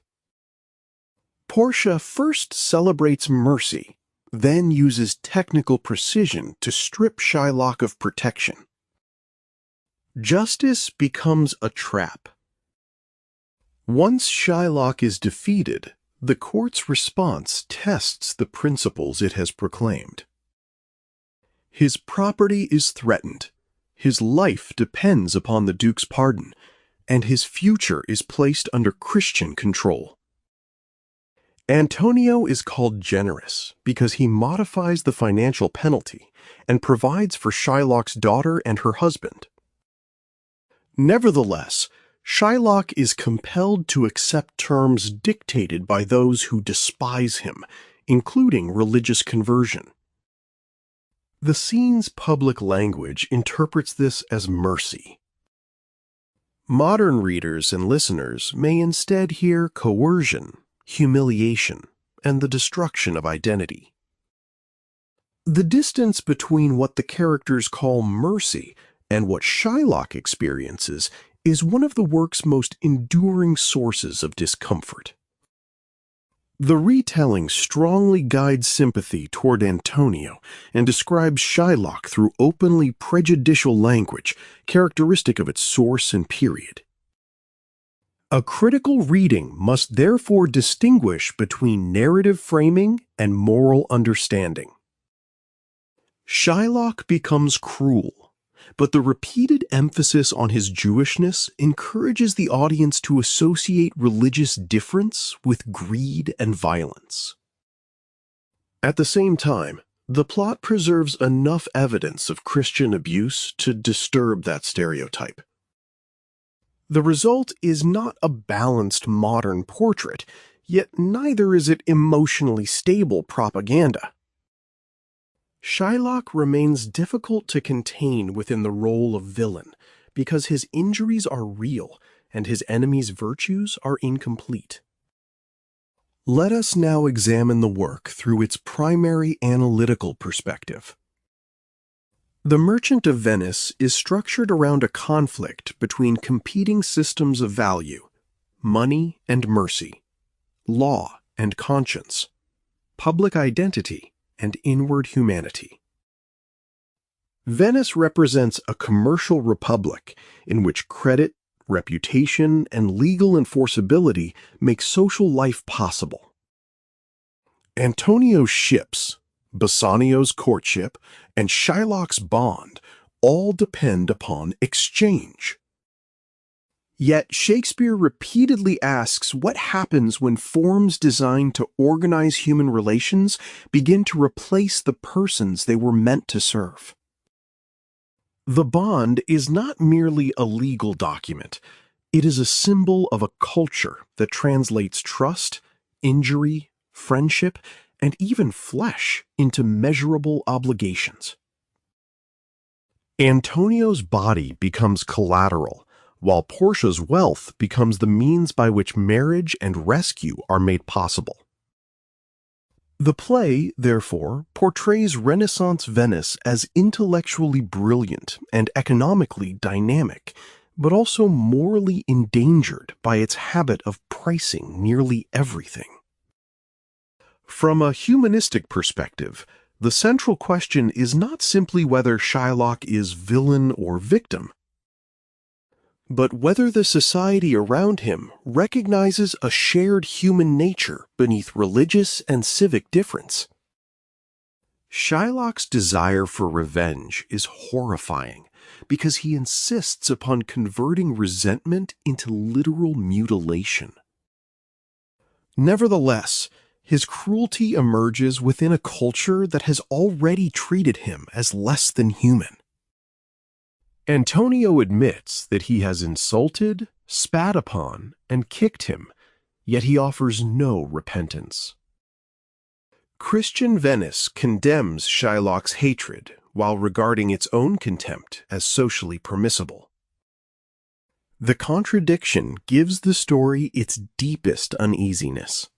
Portia first celebrates mercy, then uses technical precision to strip Shylock of protection. Justice becomes a trap. Once Shylock is defeated, the court's response tests the principles it has proclaimed. His property is threatened, his life depends upon the Duke's pardon, and his future is placed under Christian control. Antonio is called generous because he modifies the financial penalty and provides for Shylock's daughter and her husband. Nevertheless, Shylock is compelled to accept terms dictated by those who despise him, including religious conversion. The scene's public language interprets this as mercy. Modern readers and listeners may instead hear coercion, humiliation, and the destruction of identity. The distance between what the characters call mercy and what Shylock experiences is one of the work's most enduring sources of discomfort. The retelling strongly guides sympathy toward Antonio and describes Shylock through openly prejudicial language, characteristic of its source and period. A critical reading must therefore distinguish between narrative framing and moral understanding. Shylock becomes cruel, but the repeated emphasis on his Jewishness encourages the audience to associate religious difference with greed and violence. At the same time, the plot preserves enough evidence of Christian abuse to disturb that stereotype. The result is not a balanced modern portrait, yet neither is it emotionally stable propaganda. Shylock remains difficult to contain within the role of villain because his injuries are real and his enemy's virtues are incomplete. Let us now examine the work through its primary analytical perspective. The Merchant of Venice is structured around a conflict between competing systems of value, money and mercy, law and conscience, public identity and inward humanity. Venice represents a commercial republic in which credit, reputation, and legal enforceability make social life possible. Antonio's ships, Bassanio's courtship, and Shylock's bond all depend upon exchange. Yet Shakespeare repeatedly asks what happens when forms designed to organize human relations begin to replace the persons they were meant to serve. The bond is not merely a legal document. It is a symbol of a culture that translates trust, injury, friendship, and even flesh into measurable obligations. Antonio's body becomes collateral, while Portia's wealth becomes the means by which marriage and rescue are made possible. The play, therefore, portrays Renaissance Venice as intellectually brilliant and economically dynamic, but also morally endangered by its habit of pricing nearly everything. From a humanistic perspective, the central question is not simply whether Shylock is villain or victim, but whether the society around him recognizes a shared human nature beneath religious and civic difference. Shylock's desire for revenge is horrifying because he insists upon converting resentment into literal mutilation. Nevertheless, his cruelty emerges within a culture that has already treated him as less than human. Antonio admits that he has insulted, spat upon, and kicked him, yet he offers no repentance. Christian Venice condemns Shylock's hatred while regarding its own contempt as socially permissible. The contradiction gives the story its deepest uneasiness.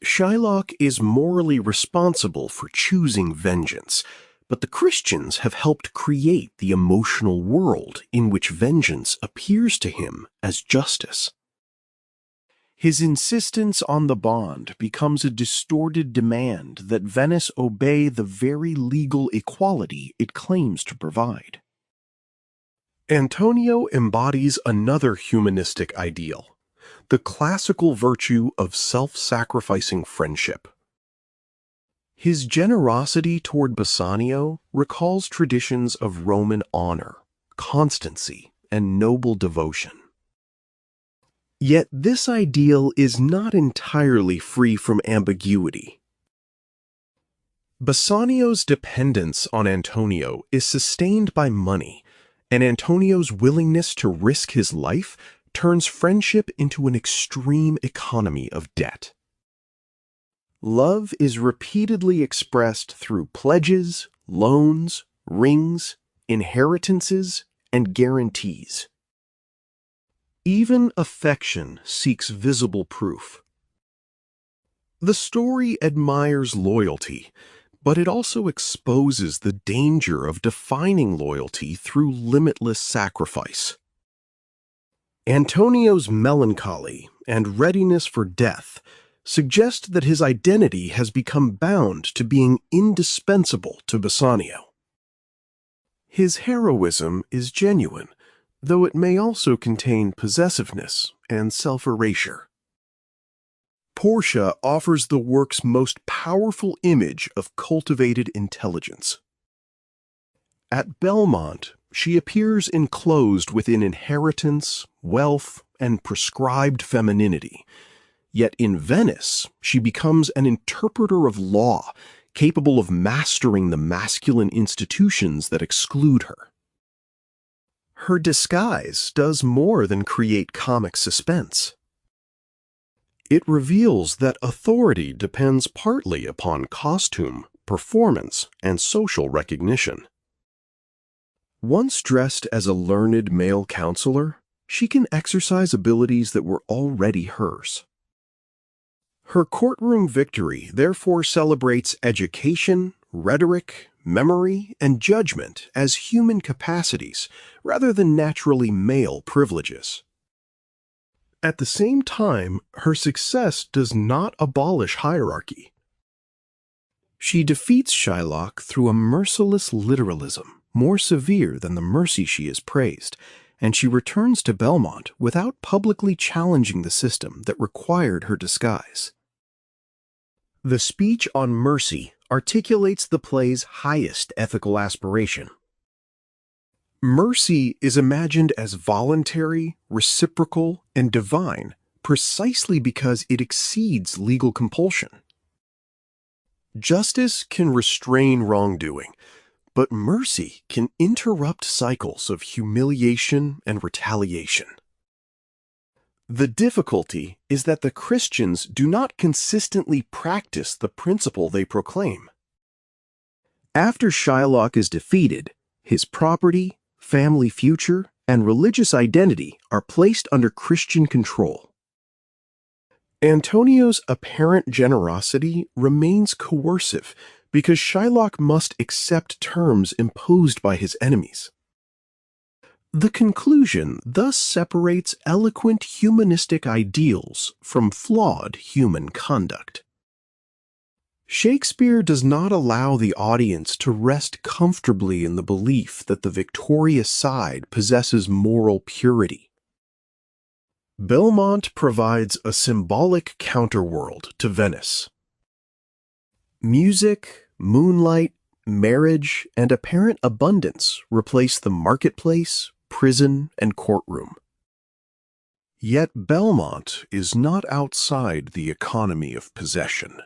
Shylock is morally responsible for choosing vengeance, but the Christians have helped create the emotional world in which vengeance appears to him as justice. His insistence on the bond becomes a distorted demand that Venice obey the very legal equality it claims to provide. Antonio embodies another humanistic ideal, the classical virtue of self-sacrificing friendship. His generosity toward Bassanio recalls traditions of Roman honor, constancy, and noble devotion. Yet this ideal is not entirely free from ambiguity. Bassanio's dependence on Antonio is sustained by money, and Antonio's willingness to risk his life turns friendship into an extreme economy of debt. Love is repeatedly expressed through pledges, loans, rings, inheritances, and guarantees. Even affection seeks visible proof. The story admires loyalty, but it also exposes the danger of defining loyalty through limitless sacrifice. Antonio's melancholy and readiness for death suggest that his identity has become bound to being indispensable to Bassanio. His heroism is genuine, though it may also contain possessiveness and self-erasure. Portia offers the work's most powerful image of cultivated intelligence. At Belmont, she appears enclosed within inheritance, wealth, and prescribed femininity. Yet in Venice, she becomes an interpreter of law, capable of mastering the masculine institutions that exclude her. Her disguise does more than create comic suspense. It reveals that authority depends partly upon costume, performance, and social recognition. Once dressed as a learned male counselor, she can exercise abilities that were already hers. Her courtroom victory therefore celebrates education, rhetoric, memory, and judgment as human capacities rather than naturally male privileges. At the same time, her success does not abolish hierarchy. She defeats Shylock through a merciless literalism, more severe than the mercy she is praised, and she returns to Belmont without publicly challenging the system that required her disguise. The speech on mercy articulates the play's highest ethical aspiration. Mercy is imagined as voluntary, reciprocal, and divine precisely because it exceeds legal compulsion. Justice can restrain wrongdoing, but mercy can interrupt cycles of humiliation and retaliation. The difficulty is that the Christians do not consistently practice the principle they proclaim. After Shylock is defeated, his property, family future, and religious identity are placed under Christian control. Antonio's apparent generosity remains coercive because Shylock must accept terms imposed by his enemies. The conclusion thus separates eloquent humanistic ideals from flawed human conduct. Shakespeare does not allow the audience to rest comfortably in the belief that the victorious side possesses moral purity. Belmont provides a symbolic counterworld to Venice. Music, moonlight, marriage, and apparent abundance replace the marketplace, prison, and courtroom. Yet Belmont is not outside the economy of possession.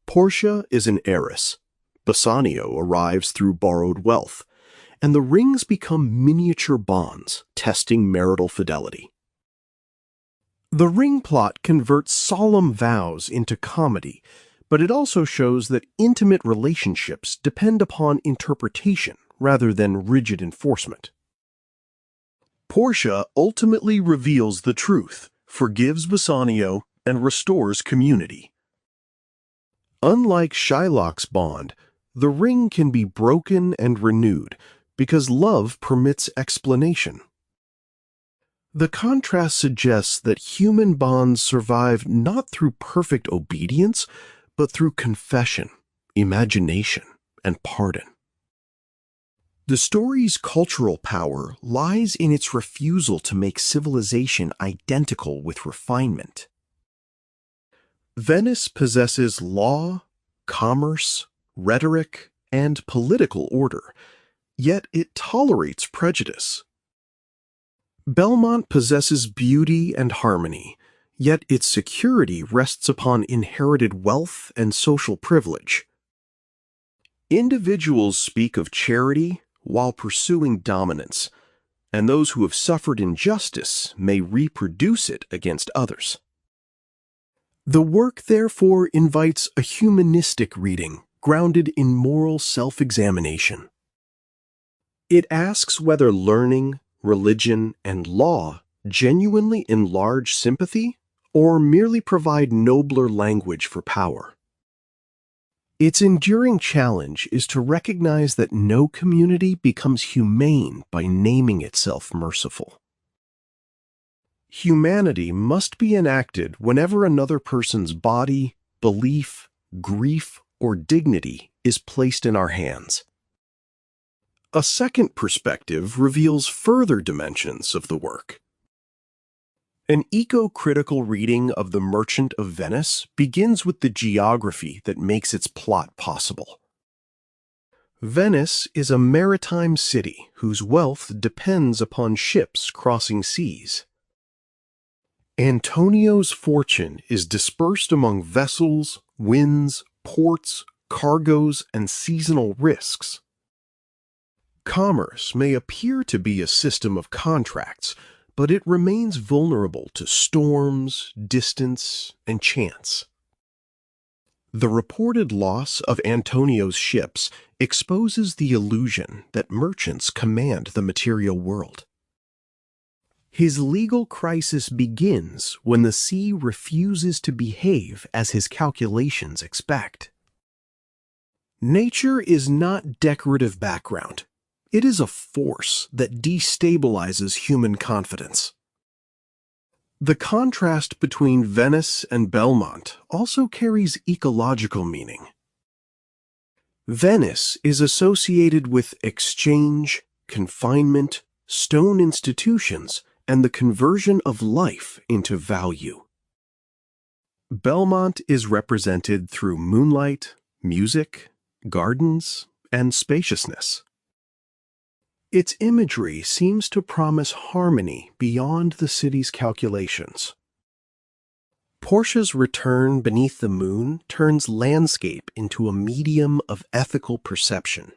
Portia is an heiress. Bassanio arrives through borrowed wealth, and the rings become miniature bonds, testing marital fidelity. The ring plot converts solemn vows into comedy, but it also shows that intimate relationships depend upon interpretation rather than rigid enforcement. Portia ultimately reveals the truth, forgives Bassanio, and restores community. Unlike Shylock's bond, the ring can be broken and renewed because love permits explanation. The contrast suggests that human bonds survive not through perfect obedience, but through confession, imagination, and pardon. The story's cultural power lies in its refusal to make civilization identical with refinement. Venice possesses law, commerce, rhetoric, and political order, yet it tolerates prejudice. Belmont possesses beauty and harmony, yet its security rests upon inherited wealth and social privilege. Individuals speak of charity while pursuing dominance, and those who have suffered injustice may reproduce it against others. The work therefore invites a humanistic reading grounded in moral self-examination. It asks whether learning, religion, and law genuinely enlarge sympathy or merely provide nobler language for power. Its enduring challenge is to recognize that no community becomes humane by naming itself merciful. Humanity must be enacted whenever another person's body, belief, grief, or dignity is placed in our hands. A second perspective reveals further dimensions of the work. An eco-critical reading of The Merchant of Venice begins with the geography that makes its plot possible. Venice is a maritime city whose wealth depends upon ships crossing seas. Antonio's fortune is dispersed among vessels, winds, ports, cargoes, and seasonal risks. Commerce may appear to be a system of contracts, but it remains vulnerable to storms, distance, and chance. The reported loss of Antonio's ships exposes the illusion that merchants command the material world. His legal crisis begins when the sea refuses to behave as his calculations expect. Nature is not decorative background. It is a force that destabilizes human confidence. The contrast between Venice and Belmont also carries ecological meaning. Venice is associated with exchange, confinement, stone institutions, and the conversion of life into value. Belmont is represented through moonlight, music, gardens, and spaciousness. Its imagery seems to promise harmony beyond the city's calculations. Portia's return beneath the moon turns landscape into a medium of ethical perception.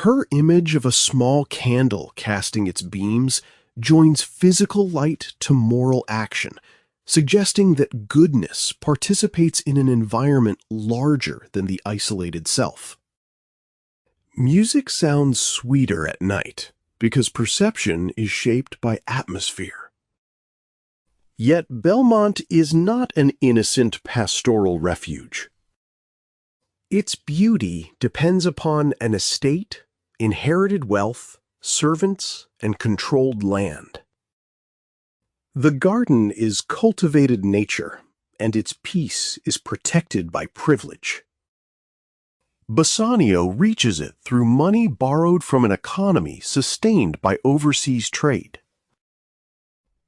Her image of a small candle casting its beams joins physical light to moral action, suggesting that goodness participates in an environment larger than the isolated self. Music sounds sweeter at night because perception is shaped by atmosphere. Yet Belmont is not an innocent pastoral refuge. Its beauty depends upon an estate, inherited wealth, servants, and controlled land. The garden is cultivated nature, and its peace is protected by privilege. Bassanio reaches it through money borrowed from an economy sustained by overseas trade.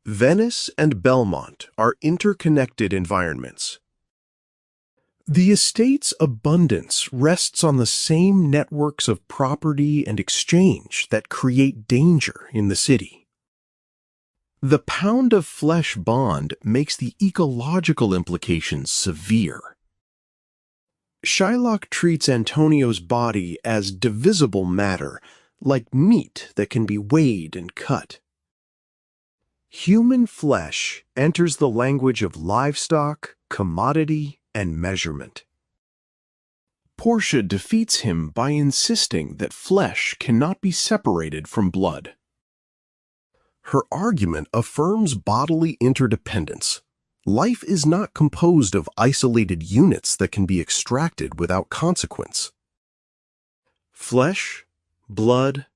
Venice and Belmont are interconnected environments. The estate's abundance rests on the same networks of property and exchange that create danger in the city. The pound of flesh bond makes the ecological implications severe. Shylock treats Antonio's body as divisible matter, like meat that can be weighed and cut. Human flesh enters the language of livestock, commodity, and measurement. Portia defeats him by insisting that flesh cannot be separated from blood. Her argument affirms bodily interdependence. Life is not composed of isolated units that can be extracted without consequence. Flesh, blood,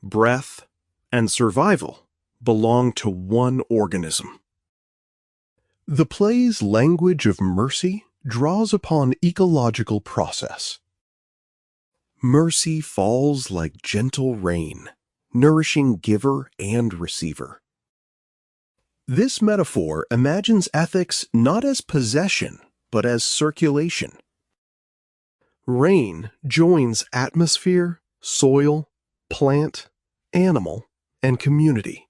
breath, and survival belong to one organism. The play's language of mercy draws upon ecological process. Mercy falls like gentle rain, nourishing giver and receiver. This metaphor imagines ethics not as possession, but as circulation. Rain joins atmosphere, soil, plant, animal, and community.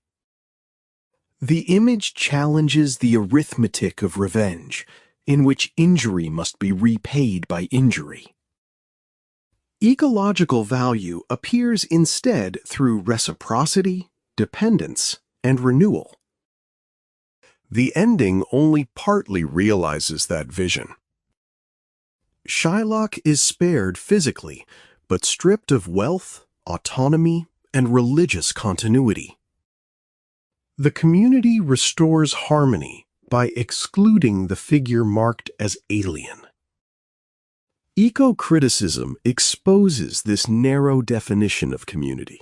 The image challenges the arithmetic of revenge, in which injury must be repaid by injury. Ecological value appears instead through reciprocity, dependence, and renewal. The ending only partly realizes that vision. Shylock is spared physically, but stripped of wealth, autonomy, and religious continuity. The community restores harmony by excluding the figure marked as alien. Ecocriticism exposes this narrow definition of community.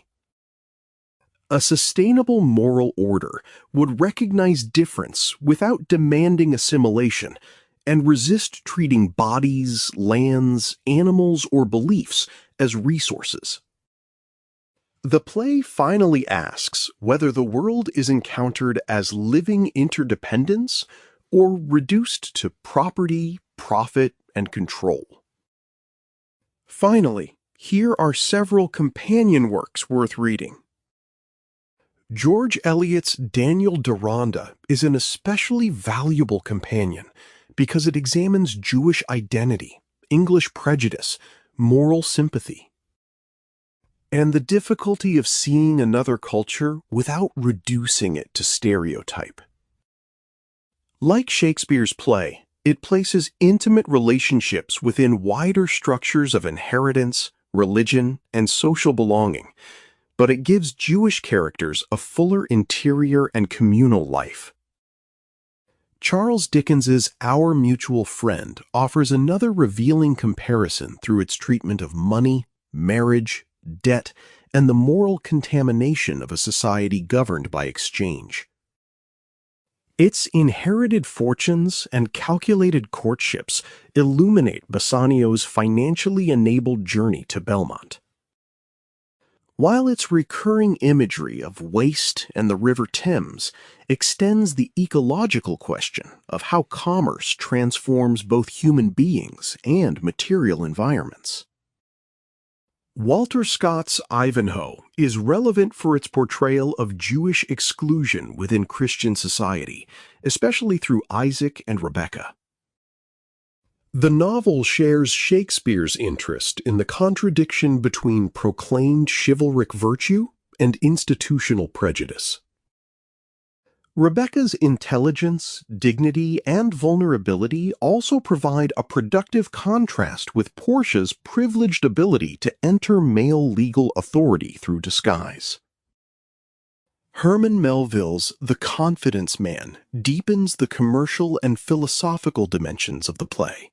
A sustainable moral order would recognize difference without demanding assimilation and resist treating bodies, lands, animals, or beliefs as resources. The play finally asks whether the world is encountered as living interdependence or reduced to property, profit, and control. Finally, Here are several companion works worth reading. George Eliot's Daniel Deronda is an especially valuable companion because it examines Jewish identity, English prejudice, moral sympathy, and the difficulty of seeing another culture without reducing it to stereotype. Like Shakespeare's play, it places intimate relationships within wider structures of inheritance, religion, and social belonging, but it gives Jewish characters a fuller interior and communal life. Charles Dickens's Our Mutual Friend offers another revealing comparison through its treatment of money, marriage, debt, and the moral contamination of a society governed by exchange. Its inherited fortunes and calculated courtships illuminate Bassanio's financially enabled journey to Belmont. While its recurring imagery of waste and the River Thames extends the ecological question of how commerce transforms both human beings and material environments. Walter Scott's Ivanhoe is relevant for its portrayal of Jewish exclusion within Christian society, especially through Isaac and Rebecca. The novel shares Shakespeare's interest in the contradiction between proclaimed chivalric virtue and institutional prejudice. Rebecca's intelligence, dignity, and vulnerability also provide a productive contrast with Portia's privileged ability to enter male legal authority through disguise. Herman Melville's The Confidence Man deepens the commercial and philosophical dimensions of the play.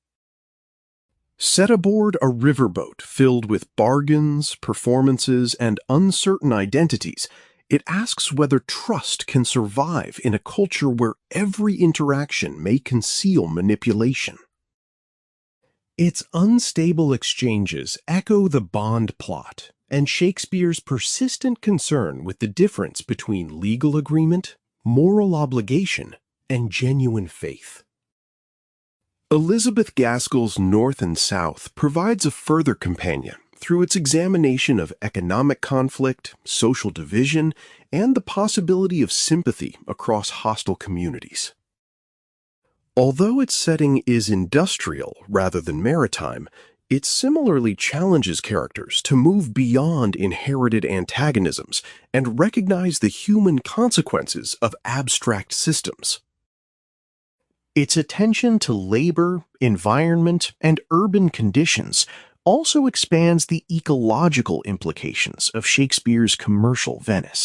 Set aboard a riverboat filled with bargains, performances, and uncertain identities, it asks whether trust can survive in a culture where every interaction may conceal manipulation. Its unstable exchanges echo the Bond plot and Shakespeare's persistent concern with the difference between legal agreement, moral obligation, and genuine faith. Elizabeth Gaskell's North and South provides a further companion through its examination of economic conflict, social division, and the possibility of sympathy across hostile communities. Although its setting is industrial rather than maritime, it similarly challenges characters to move beyond inherited antagonisms and recognize the human consequences of abstract systems. Its attention to labor, environment, and urban conditions also expands the ecological implications of Shakespeare's commercial Venice.